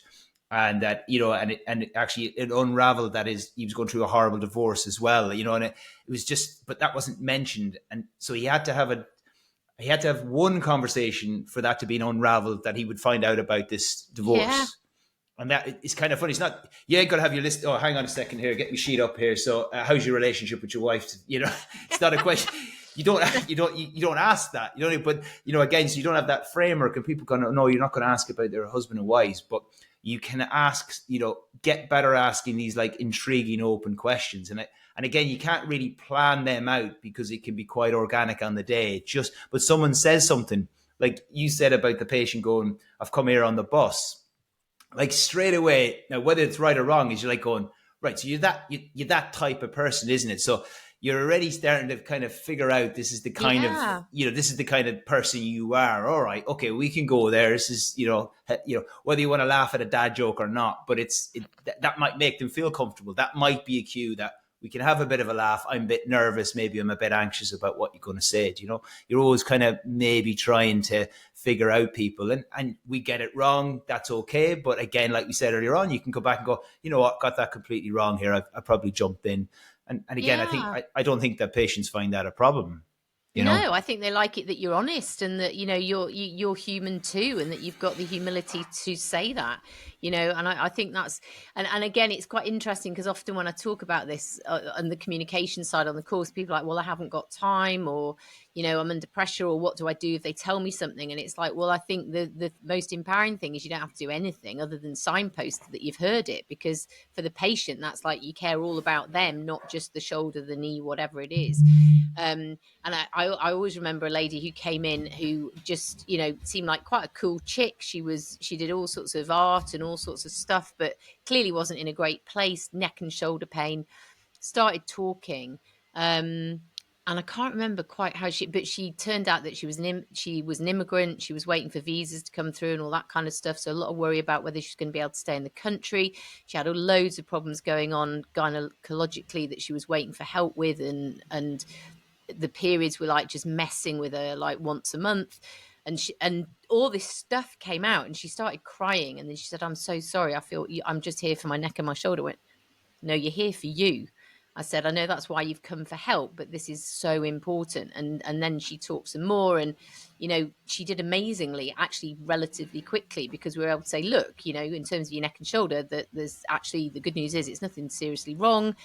and that, and it unraveled that he was going through a horrible divorce as well, and it was just, but that wasn't mentioned. And so he had to have one conversation for that to be unraveled, that he would find out about this divorce. Yeah. And that is kind of funny. It's not, you ain't got to have your list. Oh, hang on a second here. Get my sheet up here. So how's your relationship with your wife? It's not a question. You don't ask that, but again, so you don't have that framework, and people go, no, you're not going to ask about their husband and wives, but you can ask, get better asking these like intriguing open questions. And again, you can't really plan them out because it can be quite organic on the day. But someone says something like you said about the patient going, I've come here on the bus. Like straight away, now whether it's right or wrong, is you're like going, right, so you're that type of person, isn't it? So you're already starting to kind of figure out this is the kind of, Yeah. this is the kind of person you are. All right, okay, we can go there. This is, whether you want to laugh at a dad joke or not, but that might make them feel comfortable. That might be a cue that we can have a bit of a laugh. I'm a bit nervous. Maybe I'm a bit anxious about what you're going to say. You're always kind of maybe trying to figure out people, and we get it wrong. That's okay. But again, like we said earlier on, you can go back and go, you know what, got that completely wrong here. I probably jumped in. And again, Yeah. I don't think that patients find that a problem. No, I think they like it that you're honest and that, you're human too, and that you've got the humility to say that, and I think that's, and again, it's quite interesting because often when I talk about this on the communication side on the course, people are like, well, I haven't got time, or, I'm under pressure, or what do I do if they tell me something? And it's like, well, I think the most empowering thing is you don't have to do anything other than signpost that you've heard it, because for the patient, that's like you care all about them, not just the shoulder, the knee, whatever it is. And I always remember a lady who came in who just, seemed like quite a cool chick. She did all sorts of art and all sorts of stuff, but clearly wasn't in a great place, neck and shoulder pain, started talking. And I can't remember quite how but she turned out that she was an immigrant. She was waiting for visas to come through and all that kind of stuff. So a lot of worry about whether she's going to be able to stay in the country. She had loads of problems going on gynecologically that she was waiting for help with, and the periods were like just messing with her like once a month, and all this stuff came out, and she started crying, and then she said, I'm so sorry, I'm just here for my neck and my shoulder. I went, no, you're here for you. I said, I know that's why you've come for help, but this is so important. And then she talked some more, and she did amazingly, actually relatively quickly, because we were able to say, look, in terms of your neck and shoulder, that there's actually, the good news is it's nothing seriously wrong.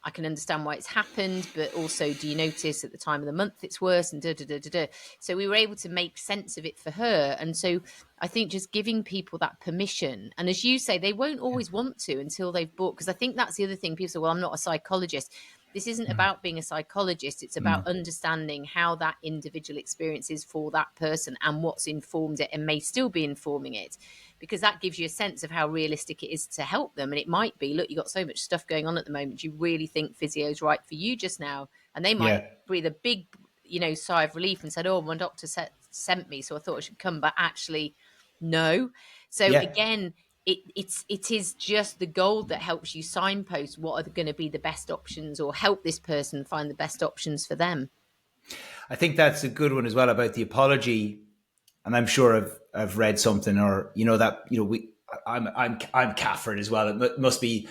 I can understand why it's happened, but also, do you notice at the time of the month it's worse, and da, da, da, da, da. So we were able to make sense of it for her. And so I think just giving people that permission, and as you say, they won't always want to until they've bought, because I think that's the other thing. People say, well, I'm not a psychologist. This isn't about being a psychologist. It's about understanding how that individual experience is for that person and what's informed it and may still be informing it, because that gives you a sense of how realistic it is to help them. And it might be, look, you've got so much stuff going on at the moment. Do you really think physio is right for you just now? And they might breathe a big, sigh of relief and said, oh, my doctor sent me, so I thought I should come, but actually, no. So again, it is just the goal that helps you signpost what are going to be the best options, or help this person find the best options for them. I think that's a good one as well about the apology. And I'm sure I've read something, or I'm Cafford as well. It must be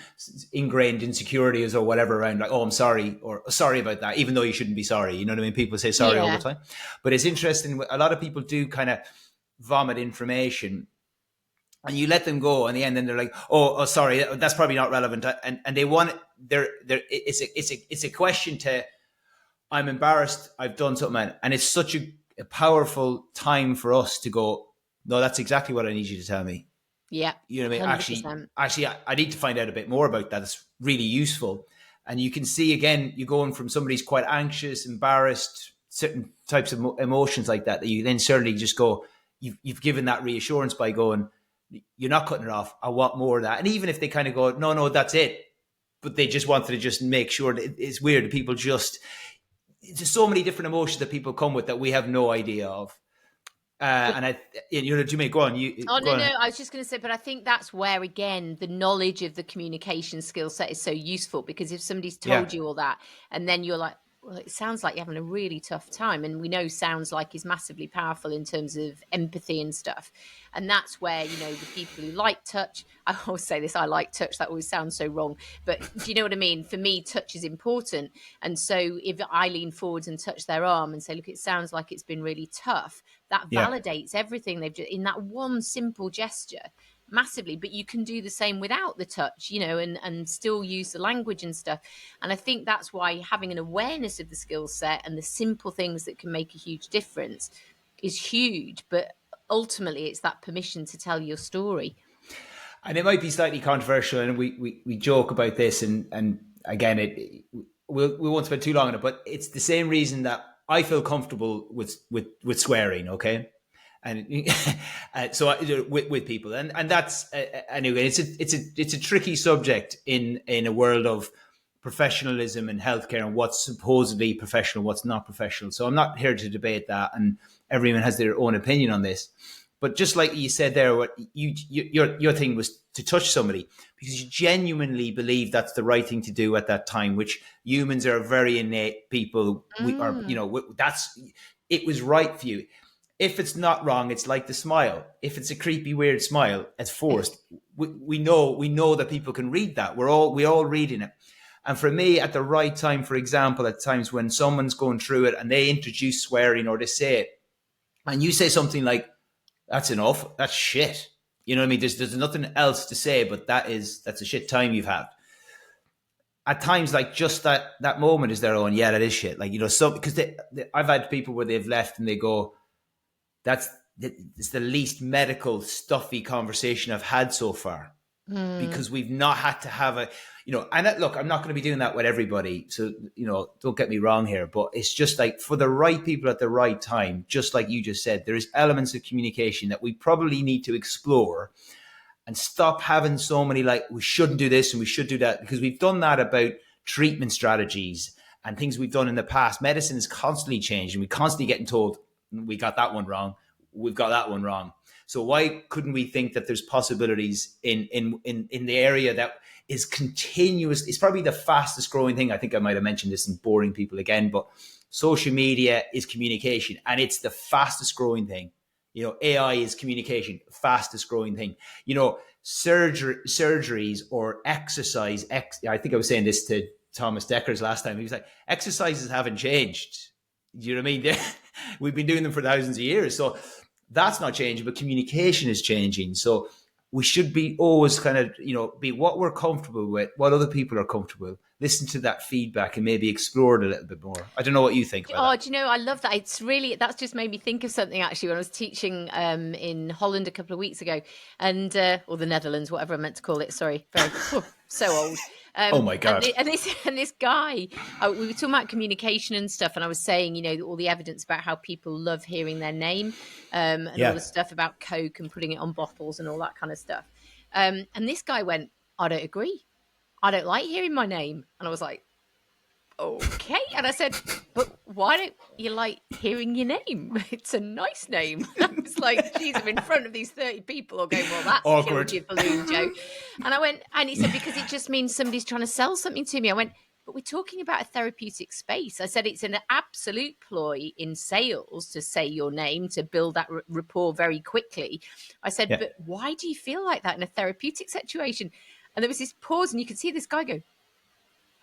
ingrained insecurities or whatever around, like, oh, I'm sorry, or sorry about that, even though you shouldn't be sorry. You know what I mean? People say sorry all the time, but it's interesting. A lot of people do kind of vomit information, and you let them go in the end, and they're like, oh, sorry, that's probably not relevant, and they want it's a question to, I'm embarrassed, I've done something, and it's such a powerful time for us to go, no, that's exactly what I need you to tell me. Yeah. You know what I mean? Actually, I need to find out a bit more about that. It's really useful. And you can see, again, you're going from somebody who's quite anxious, embarrassed, certain types of emotions like that you then certainly just go, you've given that reassurance by going, you're not cutting it off. I want more of that. And even if they kind of go, no, that's it, but they just wanted to just make sure that it's weird. People just, there's so many different emotions that people come with that we have no idea of. And you may go on. No, I was just going to say, but I think that's where, again, the knowledge of the communication skill set is so useful, because if somebody's told you all that, and then you're like, well, it sounds like you're having a really tough time. And we know sounds like is massively powerful in terms of empathy and stuff. And that's where, the people who like touch, I always say this, I like touch. That always sounds so wrong. But do you know what I mean? For me, touch is important. And so if I lean forwards and touch their arm and say, look, it sounds like it's been really tough, that validates everything they've just, in that one simple gesture, massively. But you can do the same without the touch, and still use the language and stuff. And I think that's why having an awareness of the skill set and the simple things that can make a huge difference is huge. But ultimately, it's that permission to tell your story. And it might be slightly controversial, and we joke about this, and again, we won't spend too long on it, but it's the same reason that I feel comfortable with swearing, okay? And so with people, and that's anyway. It's a tricky subject in a world of professionalism in healthcare and what's supposedly professional, what's not professional. So I'm not here to debate that, and everyone has their own opinion on this. But just like you said there, what your thing was to touch somebody because you genuinely believe that's the right thing to do at that time, which humans are very innate people. We are, it was right for you. If it's not wrong, it's like the smile. If it's a creepy, weird smile, it's forced. We know that people can read that. We're all reading it. And for me, at the right time, for example, at times when someone's going through it and they introduce swearing or they say it, and you say something like, "That's enough. That's shit." You know what I mean? There's nothing else to say, but that's a shit time you've had. At times, like just that moment is their own. Yeah, that is shit. Like, so because I've had people where they've left and they go, it's the least medical stuffy conversation I've had so far because we've not had to have and look, I'm not going to be doing that with everybody. So, don't get me wrong here, but it's just like for the right people at the right time, just like you just said, there is elements of communication that we probably need to explore and stop having so many, like, we shouldn't do this and we should do that, because we've done that about treatment strategies and things we've done in the past. Medicine is constantly changing. We constantly getting told we got that one wrong. We've got that one wrong. So why couldn't we think that there's possibilities in the area that is continuous? It's probably the fastest growing thing. I think I might have mentioned this and boring people again, but social media is communication and it's the fastest growing thing. AI is communication, fastest growing thing. Surgeries or exercise. I think I was saying this to Thomas Deckers last time. He was like, exercises haven't changed. Do you know what I mean? We've been doing them for thousands of years. So that's not changing, but communication is changing. So we should be always kind of, be what we're comfortable with, what other people are comfortable with, listen to that feedback and maybe explore it a little bit more. I don't know what you think about that. Do you know, I love that. That's just made me think of something actually when I was teaching in Holland a couple of weeks ago and, or the Netherlands, whatever I meant to call it. Sorry. So old. Oh my God. And this guy, we were talking about communication and stuff. And I was saying, all the evidence about how people love hearing their name and all the stuff about Coke and putting it on bottles and all that kind of stuff. And this guy went, "I don't agree. I don't like hearing my name." And I was like, "Okay." And I said, "But why don't you like hearing your name? It's a nice name." I was like, "Geez, I'm in front of these 30 people all going, well, that's awkward. Killed your balloon, Joe." And he said, "Because it just means somebody's trying to sell something to me." I went, "But we're talking about a therapeutic space." I said, "It's an absolute ploy in sales to say your name, to build that rapport very quickly." I said, "But why do you feel like that in a therapeutic situation?" And there was this pause and you could see this guy go,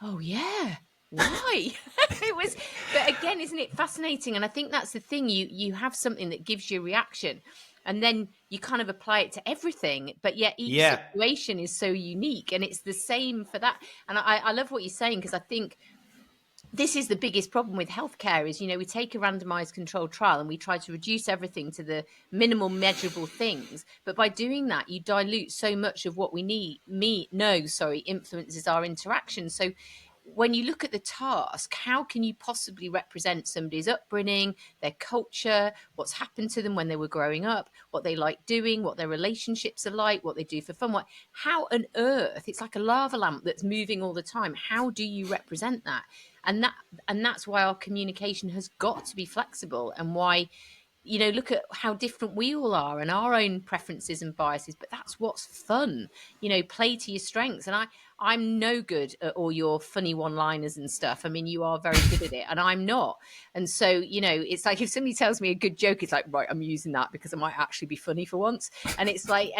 "Oh yeah. Why?" But again, isn't it fascinating? And I think that's the thing. You have something that gives you a reaction and then you kind of apply it to everything. But yet each situation is so unique and it's the same for that. And I love what you're saying, because I think this is the biggest problem with healthcare is, we take a randomized controlled trial and we try to reduce everything to the minimal measurable things. But by doing that, you dilute so much of what influences our interaction. So when you look at the task, how can you possibly represent somebody's upbringing, their culture, what's happened to them when they were growing up, what they like doing, what their relationships are like, what they do for fun? How on earth, it's like a lava lamp that's moving all the time. How do you represent that? And that's why our communication has got to be flexible, and why, look at how different we all are and our own preferences and biases, but that's what's fun. Play to your strengths. And I'm no good at all your funny one-liners and stuff. I mean, you are very good at it and I'm not. And so, it's like if somebody tells me a good joke, it's like, right, I'm using that because I might actually be funny for once. And it's like,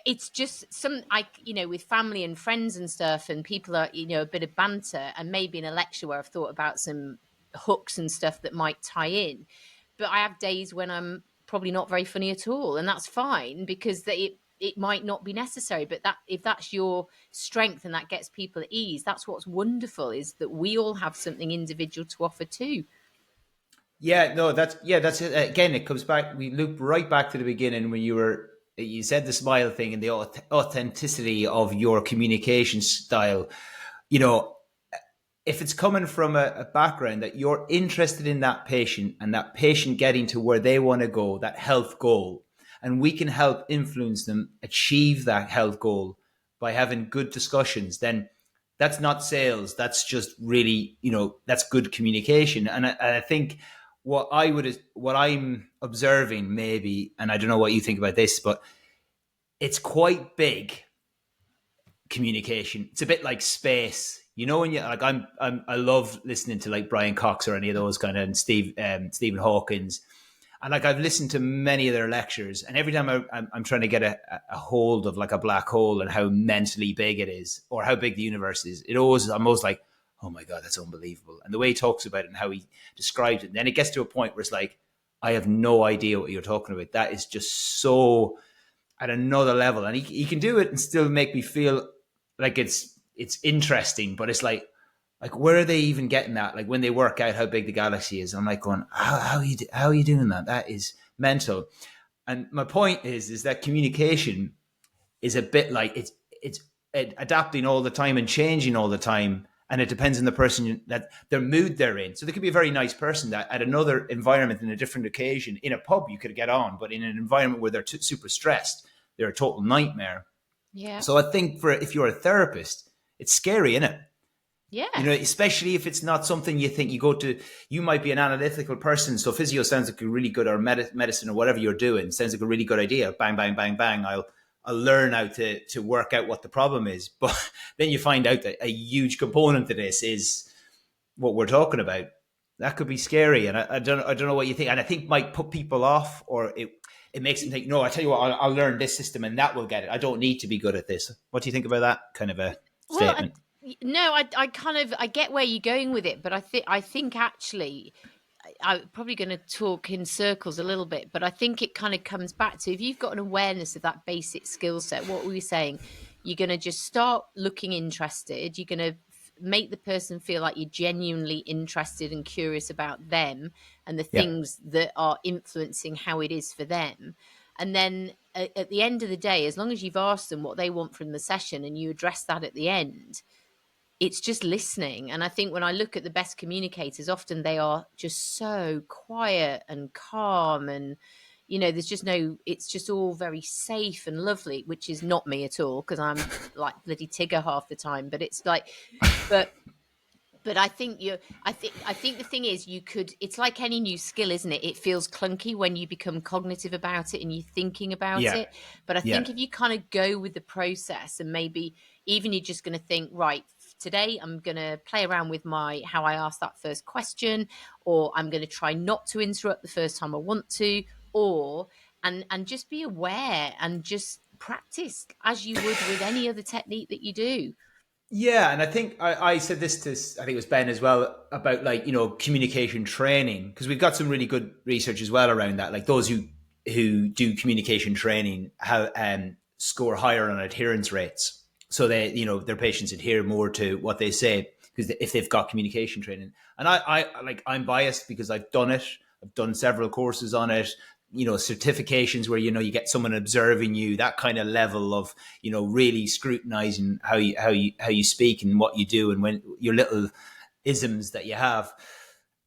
it's just with family and friends and stuff, and people are, a bit of banter, and maybe in a lecture where I've thought about some hooks and stuff that might tie in. But I have days when I'm probably not very funny at all, and that's fine, because it might not be necessary. But if that's your strength and that gets people at ease, that's what's wonderful, is that we all have something individual to offer too. Yeah, no, that's it. Again, it comes back. We loop right back to the beginning when you said the smile thing and the authenticity of your communication style. If it's coming from a background that you're interested in that patient and that patient getting to where they want to go, that health goal, and we can help influence them achieve that health goal by having good discussions, then That's not sales. That's just really, that's good communication. And I think what I'm observing maybe, and I don't know what you think about this, but it's quite big communication. It's a bit like space, when you like, I love listening to like Brian Cox or any of those kind of, and Stephen Hawkins. And like, I've listened to many of their lectures, and every time I'm trying to get a hold of like a black hole and how mentally big it is, or how big the universe is, I'm always like, oh my God, that's unbelievable. And the way he talks about it and how he describes it, and then it gets to a point where it's like, I have no idea what you're talking about. That is just so at another level. And he can do it and still make me feel like it's interesting, but it's like where are they even getting that? Like when they work out how big the galaxy is, I'm like going, how are you doing that? That is mental. And my point is that communication is a bit like it's adapting all the time and changing all the time. And it depends on the person, that their mood they're in. So there could be a very nice person that at another environment, in a different occasion, in a pub, you could get on, but in an environment where they're super stressed, they're a total nightmare. Yeah. So I think if you're a therapist, it's scary, isn't it? Yeah. Especially if it's not something you think you might be an analytical person. So physio sounds like a really good, or medicine or whatever you're doing sounds like a really good idea. Bang, bang, bang, bang. I'll learn how to work out what the problem is. But then you find out that a huge component of this is what we're talking about. That could be scary. And I don't know what you think. And I think might put people off, or it makes them think, no, I tell you what, I'll learn this system and that will get it. I don't need to be good at this. What do you think about that kind of a statement? I get where you're going with it, but I think actually, I'm probably going to talk in circles a little bit, but I think it kind of comes back to, if you've got an awareness of that basic skill set, what were we saying? You're going to just start looking interested. You're going to make the person feel like you're genuinely interested and curious about them and the things that are influencing how it is for them. And then at the end of the day, as long as you've asked them what they want from the session and you address that at the end, it's just listening. And I think when I look at the best communicators, often they are just so quiet and calm, and there's just it's just all very safe and lovely, which is not me at all, because I'm like bloody Tigger half the time. But it's like, but I think I think the thing is, it's like any new skill, isn't it? It feels clunky when you become cognitive about it and you're thinking about it. But I think if you kind of go with the process, and maybe even you're just going to think, right, today I'm going to play around with how I ask that first question, or I'm going to try not to interrupt the first time I want to, and just be aware and just practice as you would with any other technique that you do. Yeah, and I think I said this to, I think it was Ben as well, about like, communication training, because we've got some really good research as well around that. Like those who do communication training score higher on adherence rates. So they, their patients adhere more to what they say, because if they've got communication training. And I'm biased because I've done it. I've done several courses on it. Certifications where, you get someone observing you, that kind of level of, really scrutinizing how you speak and what you do, and when your little isms that you have.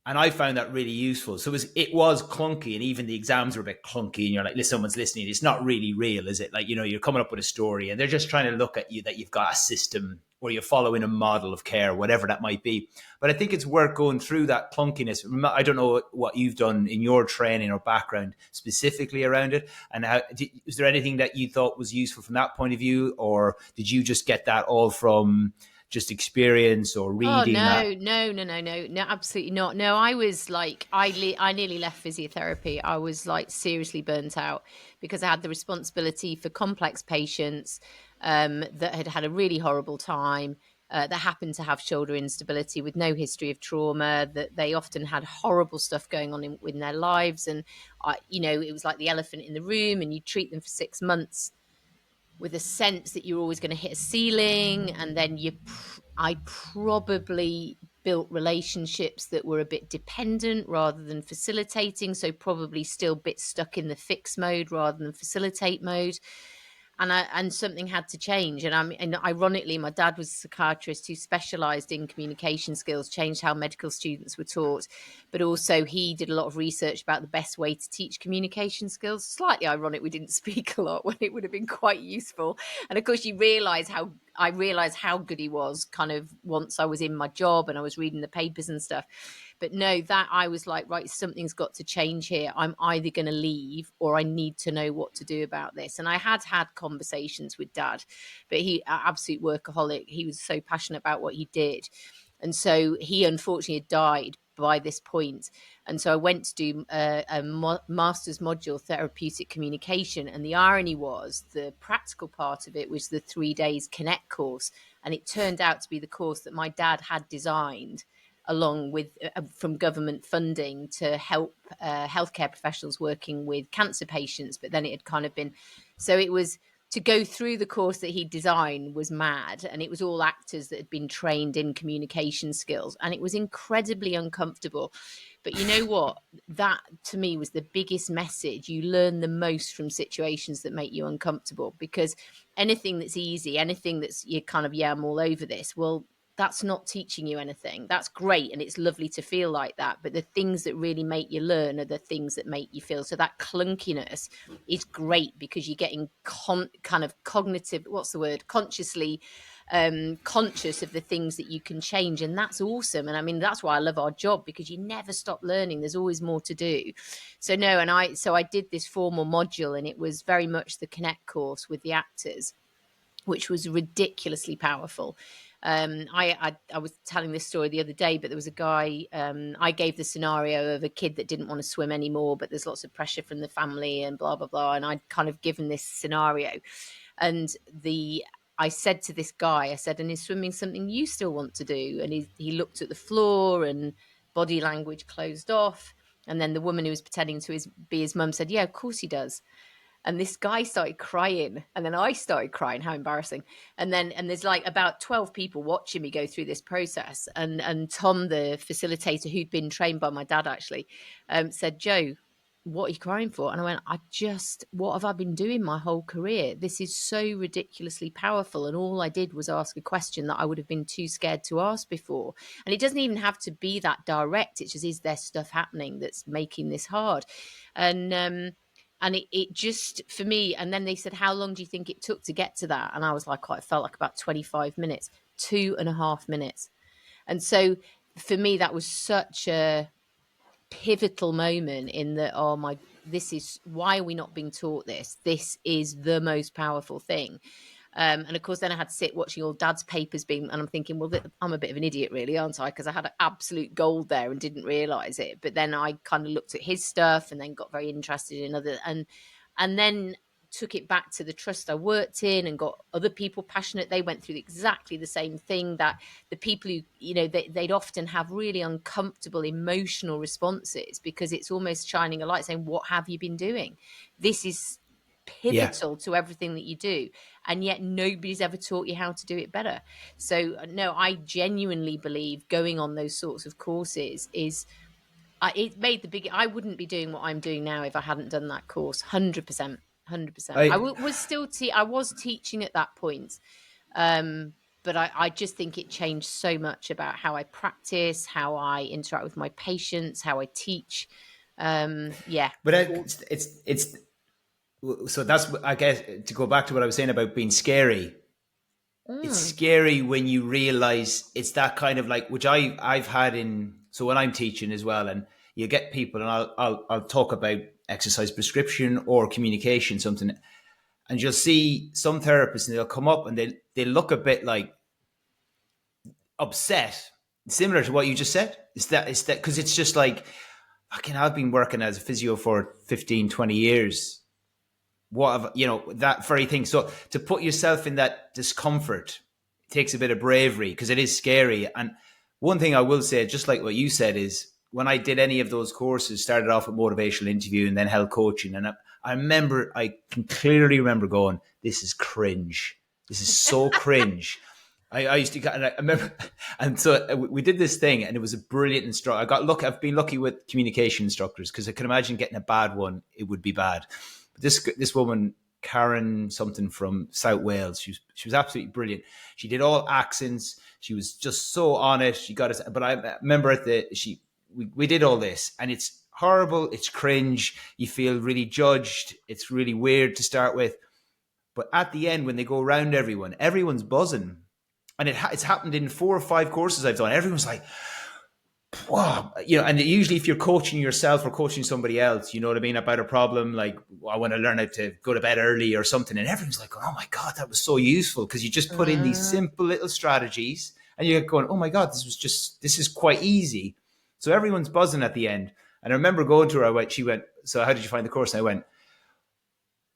And I found that really useful. So it was clunky, and even the exams were a bit clunky, and you're like, someone's listening. It's not really real, is it? Like, you're coming up with a story and they're just trying to look at you, that you've got a system or you're following a model of care, whatever that might be. But I think it's worth going through that clunkiness. I don't know what you've done in your training or background specifically around it. And is there anything that you thought was useful from that point of view? Or did you just get that all from just experience or reading? No, absolutely not. No, I was like, I nearly left physiotherapy. I was like seriously burnt out, because I had the responsibility for complex patients that had a really horrible time, that happened to have shoulder instability with no history of trauma, that they often had horrible stuff going on in their lives. And, it was like the elephant in the room, and you treat them for 6 months with a sense that you're always going to hit a ceiling. And then I probably built relationships that were a bit dependent rather than facilitating. So probably still a bit stuck in the fix mode rather than facilitate mode. and something had to change. And ironically, my dad was a psychiatrist who specialized in communication skills, changed how medical students were taught, but also he did a lot of research about the best way to teach communication skills. Slightly ironic we didn't speak a lot when it would have been quite useful. And of course you realize how good he was kind of once I was in my job and I was reading the papers and stuff. But no, that I was like, right, something's got to change here. I'm either going to leave or I need to know what to do about this. And I had conversations with Dad, but he, absolute workaholic, he was so passionate about what he did. And so he unfortunately had died by this point. And so I went to do a master's module, therapeutic communication. And the irony was the practical part of it was the 3 days Connect course. And it turned out to be the course that my dad had designed along with from government funding to help healthcare professionals working with cancer patients. But then it had kind of been, so it was to go through the course that he designed was mad. And it was all actors that had been trained in communication skills. And it was incredibly uncomfortable. But you know what? That to me was the biggest message. You learn the most from situations that make you uncomfortable, because anything that's easy, anything that's you're kind of, yeah, I'm all over this. Well, that's not teaching you anything. That's great. And it's lovely to feel like that. But the things that really make you learn are the things that make you feel. So that clunkiness is great because you're getting kind of cognitive, what's the word? Consciously conscious of the things that you can change. And that's awesome. And I mean, that's why I love our job, because you never stop learning. There's always more to do. So no, and I did this formal module, and it was very much the Connect course with the actors, which was ridiculously powerful. I was telling this story the other day, but there was a guy, I gave the scenario of a kid that didn't want to swim anymore, but there's lots of pressure from the family and blah, blah, blah. And I'd kind of given this scenario. And I said to this guy, I said, and is swimming something you still want to do? And he looked at the floor and body language closed off. And then the woman who was pretending to be his mum said, yeah, of course he does. And this guy started crying, and then I started crying. How embarrassing. And there's like about 12 people watching me go through this process. And Tom, the facilitator who'd been trained by my dad actually, said, Jo, what are you crying for? And I went, what have I been doing my whole career? This is so ridiculously powerful. And all I did was ask a question that I would have been too scared to ask before. And it doesn't even have to be that direct. It's just, is there stuff happening that's making this hard? And it just, for me, and then they said, how long do you think it took to get to that? And I was like, it felt like about 25 minutes, 2.5 minutes. And so for me, that was such a pivotal moment in that, this is, why are we not being taught this? This is the most powerful thing. And of course, then I had to sit watching all Dad's papers and I'm thinking, well, I'm a bit of an idiot, really, aren't I? Because I had absolute gold there and didn't realize it. But then I kind of looked at his stuff and then got very interested in other, and then took it back to the trust I worked in and got other people passionate. They went through exactly the same thing, that the people who, they'd often have really uncomfortable emotional responses, because it's almost shining a light saying, what have you been doing? This is pivotal to everything that you do, and yet nobody's ever taught you how to do it better. So no, I genuinely believe going on those sorts of courses it made the big. I wouldn't be doing what I'm doing now if I hadn't done that course. 100%. I was still I was teaching at that point, but I just think it changed so much about how I practice, how I interact with my patients, how I teach. But it's so that's, I guess, to go back to what I was saying about being scary. It's scary when you realize it's that kind of like, which I've had so when I'm teaching as well, and you get people, and I'll talk about exercise prescription or communication, something, and you'll see some therapists and they'll come up and they look a bit like upset, similar to what you just said. It's that because it's just like, I've been working as a physio for 15, 20 years. What have, that very thing. So to put yourself in that discomfort takes a bit of bravery, because it is scary. And one thing I will say, just like what you said, is when I did any of those courses, started off with motivational interview and then health coaching. And I can clearly remember going, this is cringe. This is so cringe. I used to, and I remember, and so we did this thing, and it was a brilliant instructor. I've been lucky with communication instructors, because I can imagine getting a bad one, it would be bad. But this woman Karen something from South Wales. She was absolutely brilliant. She did all accents. She was just so on it. She got us. But I remember we did all this, and it's horrible. It's cringe. You feel really judged. It's really weird to start with. But at the end, when they go around everyone's buzzing. And it's happened in 4 or 5 courses I've done. Everyone's like, wow, and usually if you're coaching yourself or coaching somebody else, you know what I mean, about a problem, like, I want to learn how to go to bed early or something. And everyone's like, oh my God, that was so useful, because you just put in these simple little strategies and you're going, oh my God, this is quite easy. So everyone's buzzing at the end. And I remember going to her, she went, so how did you find the course? And I went,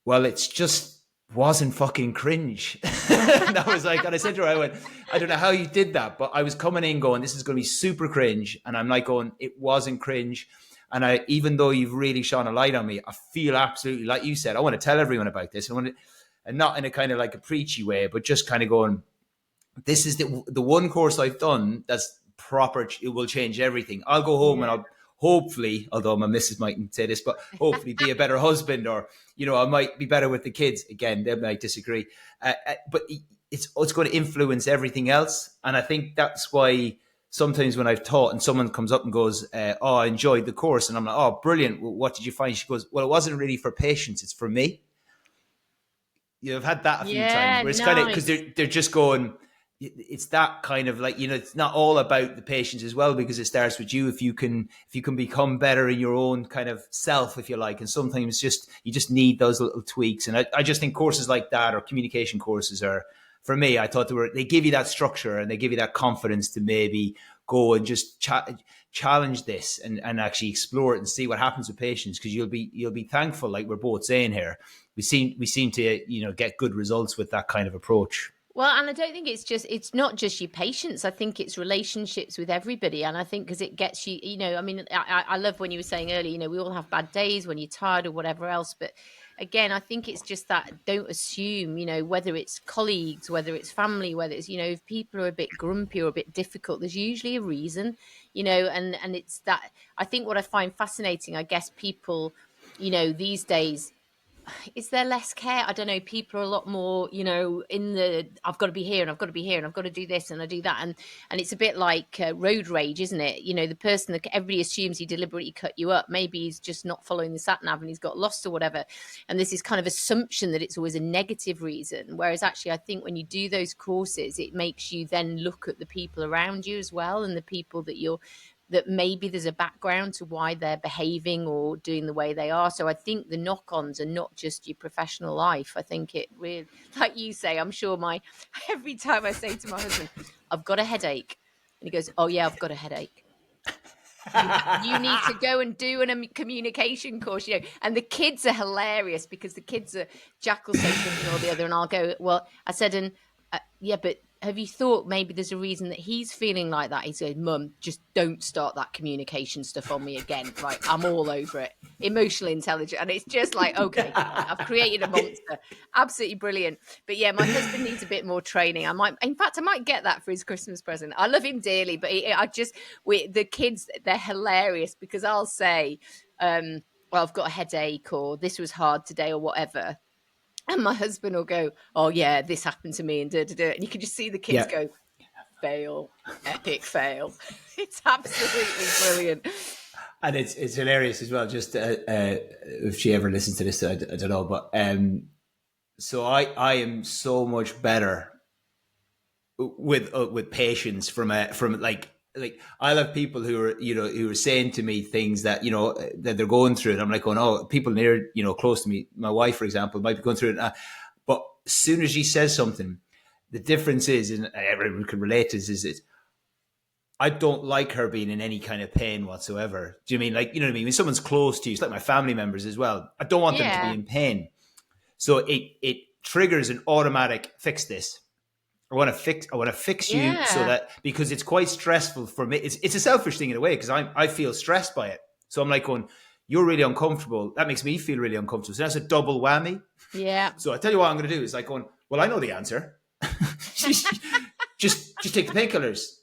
well, it's just wasn't fucking cringe. And I was like, and I said to her, I went, I don't know how you did that, but I was coming in going, this is going to be super cringe. And I'm like going, it wasn't cringe. And even though you've really shone a light on me, I feel absolutely, like you said, I want to tell everyone about this. And not in a kind of like a preachy way, but just kind of going, this is the one course I've done that's proper. It will change everything. I'll go home and I'll hopefully, although my missus mightn't say this, but hopefully be a better husband, or, I might be better with the kids. Again, they might disagree. But it's going to influence everything else. And I think that's why sometimes when I've taught and someone comes up and goes, oh, I enjoyed the course. And I'm like, oh, brilliant. Well, what did you find? She goes, well, it wasn't really for patients. It's for me. I've had that a few times where it's kind of, because they're just going, it's that kind of like, it's not all about the patients as well, because it starts with you. If you can become better in your own kind of self, if you like, and sometimes you just need those little tweaks. And I just think courses like that, or communication courses, are, for me, I thought they give you that structure and they give you that confidence to maybe go and just challenge this and actually explore it and see what happens with patients, because you'll be thankful, like we're both saying here. We seem to get good results with that kind of approach. Well, and I don't think it's not just your patients. I think it's relationships with everybody. And I think because it gets you, I mean, I love when you were saying earlier, we all have bad days when you're tired or whatever else. But again, I think it's just that, don't assume, whether it's colleagues, whether it's family, whether it's, if people are a bit grumpy or a bit difficult, there's usually a reason, and it's that. I think what I find fascinating, I guess people, these days, is there less care? I don't know. People are a lot more, in the, I've got to be here and I've got to be here and I've got to do this and I do that. And it's a bit like road rage, isn't it? The person that everybody assumes he deliberately cut you up. Maybe he's just not following the sat nav and he's got lost or whatever. And this is kind of assumption that it's always a negative reason. Whereas actually, I think when you do those courses, it makes you then look at the people around you as well, and the people that maybe there's a background to why they're behaving or doing the way they are. So I think the knock-ons are not just your professional life. I think it really, like you say, I'm sure every time I say to my husband, I've got a headache. And he goes, oh yeah, I've got a headache. You need to go and do a communication course, and the kids are hilarious, because the kids are Jack will say something or the other and I'll go, well, I said, yeah, but have you thought maybe there's a reason that he's feeling like that? He said, Mum, just don't start that communication stuff on me again. Right, I'm all over it. Emotionally intelligent. And it's just like, okay, I've created a monster. Absolutely brilliant. But yeah, my husband needs a bit more training. I might get that for his Christmas present. I love him dearly, but the kids, they're hilarious, because I'll say, well, I've got a headache, or this was hard today, or whatever. And my husband will go, oh, yeah, this happened to me, and And you can just see the kids go, fail, epic fail. It's absolutely brilliant. And it's hilarious as well, just if she ever listens to this, I don't know. But so I am so much better with patience from like I'll have people who are saying to me things that that they're going through, and I'm like going, oh, people near close to me, my wife for example, might be going through it, but as soon as she says something, the difference is, and everyone can relate to this, is I don't like her being in any kind of pain whatsoever. Do you mean, like, what I mean? When someone's close to you, it's like my family members as well, I don't want them to be in pain, so it triggers an automatic fix this. I want to fix you, so that, because it's quite stressful for me. It's a selfish thing in a way, because I feel stressed by it. So I'm like going, you're really uncomfortable. That makes me feel really uncomfortable. So that's a double whammy. Yeah. So I tell you what I'm going to do is like going, well, I know the answer. just take the painkillers.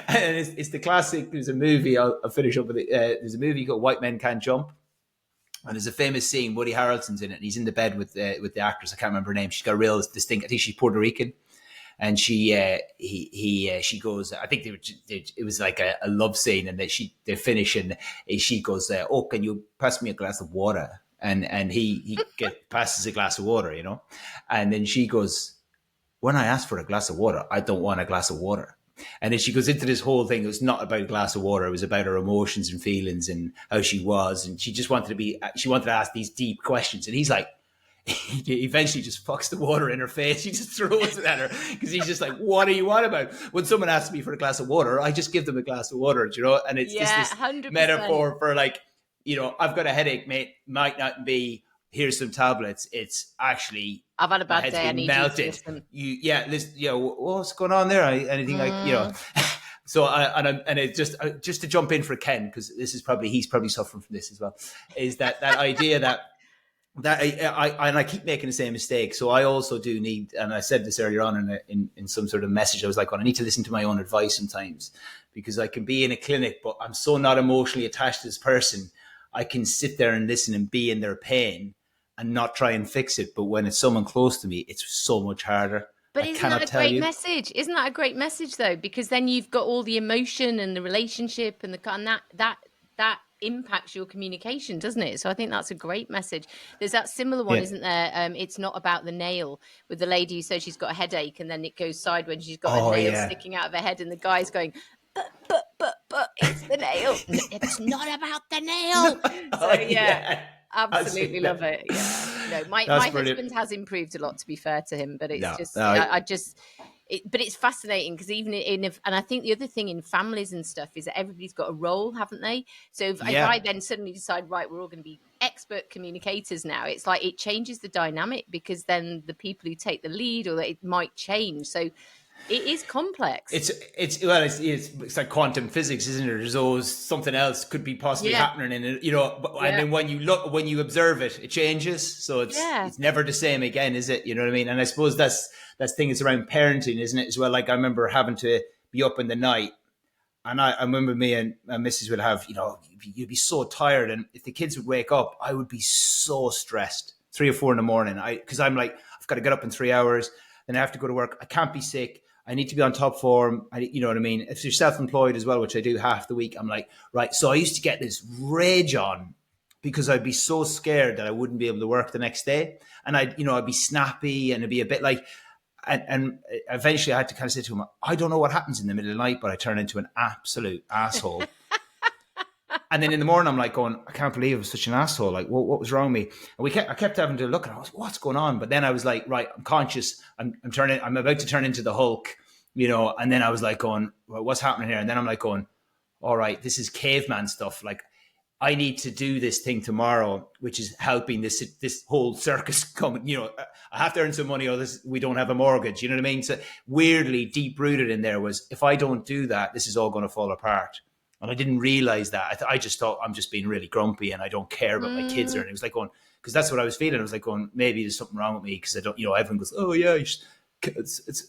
And it's the classic. There's a movie. I'll finish up with it. There's a movie called White Men Can't Jump. And there's a famous scene, Woody Harrelson's in it, and he's in the bed with the actress. I can't remember her name. She's got a real distinct, I think she's Puerto Rican. And she goes, I think it was like a love scene, and they finish, and she goes, oh, can you pass me a glass of water? And he passes a glass of water, you know? And then she goes, when I ask for a glass of water, I don't want a glass of water. And then she goes into this whole thing. It was not about a glass of water. It was about her emotions and feelings and how she was. And she just wanted to ask these deep questions. And he's like, he eventually just fucks the water in her face. He just throws it at her because he's just like, what are you on about? When someone asks me for a glass of water, I just give them a glass of water, you know? And it's just this 100%. metaphor for like, you know, I've got a headache, mate. Might not be, here's some tablets. It's actually, I've had a bad day. I need melted. you to listen. What's going on there? Anything like, you know? So it just to jump in for Ken, because he's probably suffering from this as well, is that idea that I keep making the same mistake. So I also do need, and I said this earlier on in some sort of message, I was like, well, I need to listen to my own advice sometimes, because I can be in a clinic, but I'm so not emotionally attached to this person. I can sit there and listen and be in their pain and not try and fix it. But when it's someone close to me, it's so much harder. But isn't that a great message? Isn't that a great message though? Because then you've got all the emotion and the relationship and that impacts your communication, doesn't it? So I think that's a great message. There's that similar one, isn't there? It's not about the nail, with the lady who says she's got a headache and then it goes sideways. She's got a nail sticking out of her head, and the guy's going, but it's the nail. It's not about the nail. So absolutely love it. Yeah, no, my husband has improved a lot, to be fair to him, but it's but it's fascinating because even and I think the other thing in families and stuff is that everybody's got a role, haven't they? So if I then suddenly decide, right, we're all going to be expert communicators now, it's like it changes the dynamic, because then the people who take the lead, or it might change. So it is complex. It's like quantum physics, isn't it? There's always something else could be possibly happening in it, you know. And then when you observe it, it changes. So it's never the same again, is it? You know what I mean? And I suppose that's thing is around parenting, isn't it? As well. Like I remember having to be up in the night, and I remember me and Mrs. would have, you know, you'd be so tired, and if the kids would wake up, I would be so stressed, 3 or 4 in the morning. Because I'm like, I've got to get up in 3 hours, then I have to go to work. I can't be sick. I need to be on top form. You know what I mean? If you're self-employed as well, which I do half the week, I'm like, right. So I used to get this rage on because I'd be so scared that I wouldn't be able to work the next day. And I'd be snappy, and it'd be a bit like, and eventually I had to kind of say to him, I don't know what happens in the middle of the night, but I turn into an absolute asshole. And then in the morning, I'm like going, I can't believe I was such an asshole. Like, what was wrong with me? And I kept having to look, and I was, what's going on? But then I was like, right, I'm conscious. I'm about to turn into the Hulk, you know. And then I was like going, well, what's happening here? And then I'm like going, all right, this is caveman stuff. Like, I need to do this thing tomorrow, which is helping this whole circus come. You know, I have to earn some money, or we don't have a mortgage. You know what I mean? So weirdly deep rooted in there was, if I don't do that, this is all going to fall apart. And I didn't realize that. I just thought I'm just being really grumpy and I don't care about my kids. Or, and it was like going, because that's what I was feeling. I was like going, maybe there's something wrong with me, because I don't, you know, everyone goes, oh yeah, it's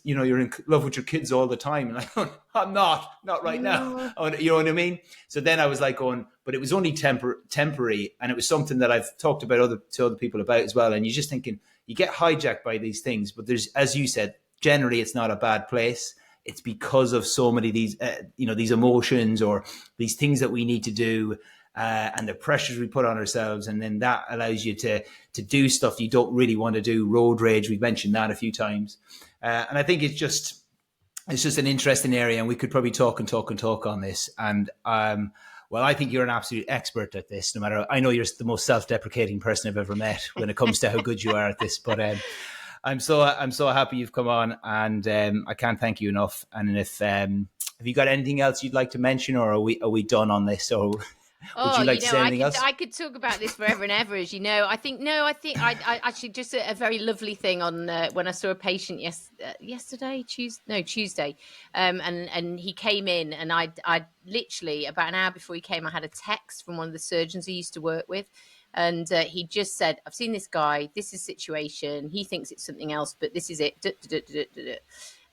you know, you're in love with your kids all the time. And I'm not right now. You know what I mean? So then I was like going, but it was only temporary. And it was something that I've talked about to other people about as well. And you're just thinking, you get hijacked by these things, but there's, as you said, generally it's not a bad place. It's because of so many of these, these emotions or these things that we need to do, and the pressures we put on ourselves. And then that allows you to do stuff you don't really want to do. Road rage, we've mentioned that a few times. And I think it's just an interesting area, and we could probably talk on this. And, well, I think you're an absolute expert at this, no matter, I know you're the most self-deprecating person I've ever met when it comes to how good you are at this, but, I'm so happy you've come on, and I can't thank you enough. And if have you got anything else you'd like to mention, or are we done on this? Or would you like to say anything else? I could talk about this forever and ever, as you know. I think I actually just a very lovely thing on when I saw a patient Tuesday, and he came in, and I literally about an hour before he came, I had a text from one of the surgeons I used to work with. And he just said, I've seen this guy, this is situation. He thinks it's something else, but this is it.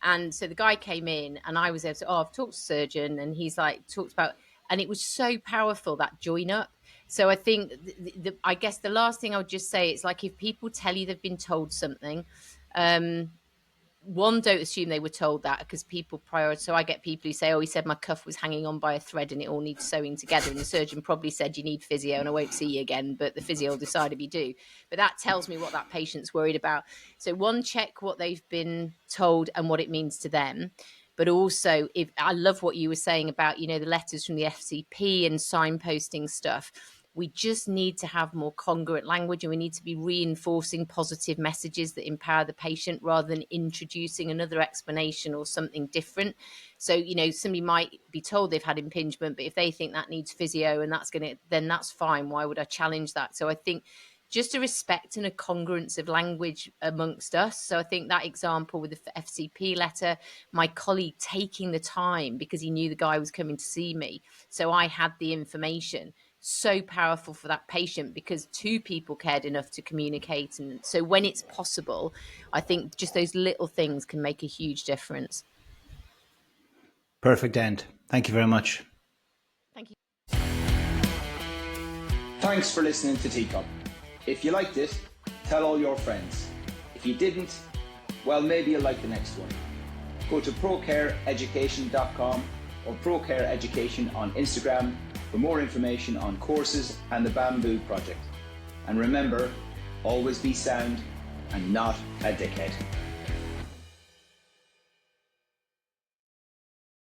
And so the guy came in, and I was able to, I've talked to the surgeon, and he's like, talked about, and it was so powerful, that join up. So I think I guess the last thing I would just say, it's like if people tell you they've been told something, one, don't assume they were told that, because people prioritize. So I get people who say, oh, he said my cuff was hanging on by a thread and it all needs sewing together. And the surgeon probably said you need physio and I won't see you again, but the physio will decide if you do. But that tells me what that patient's worried about. So one, check what they've been told and what it means to them. But also, if I love what you were saying about, the letters from the FCP and signposting stuff. We just need to have more congruent language, and we need to be reinforcing positive messages that empower the patient rather than introducing another explanation or something different. So, somebody might be told they've had impingement, but if they think that needs physio and then that's fine. Why would I challenge that? So I think just a respect and a congruence of language amongst us. So I think that example with the FCP letter, my colleague taking the time because he knew the guy was coming to see me. So I had the information. So powerful for that patient because two people cared enough to communicate. And so when it's possible, I think just those little things can make a huge difference. Perfect end. Thank you very much. Thank you. Thanks for listening to TCUP. If you liked it, tell all your friends. If you didn't, well, maybe you'll like the next one. Go to procareeducation.com or Procare Education on Instagram for more information on courses and the Bamboo Project. And remember, always be sound and not a dickhead.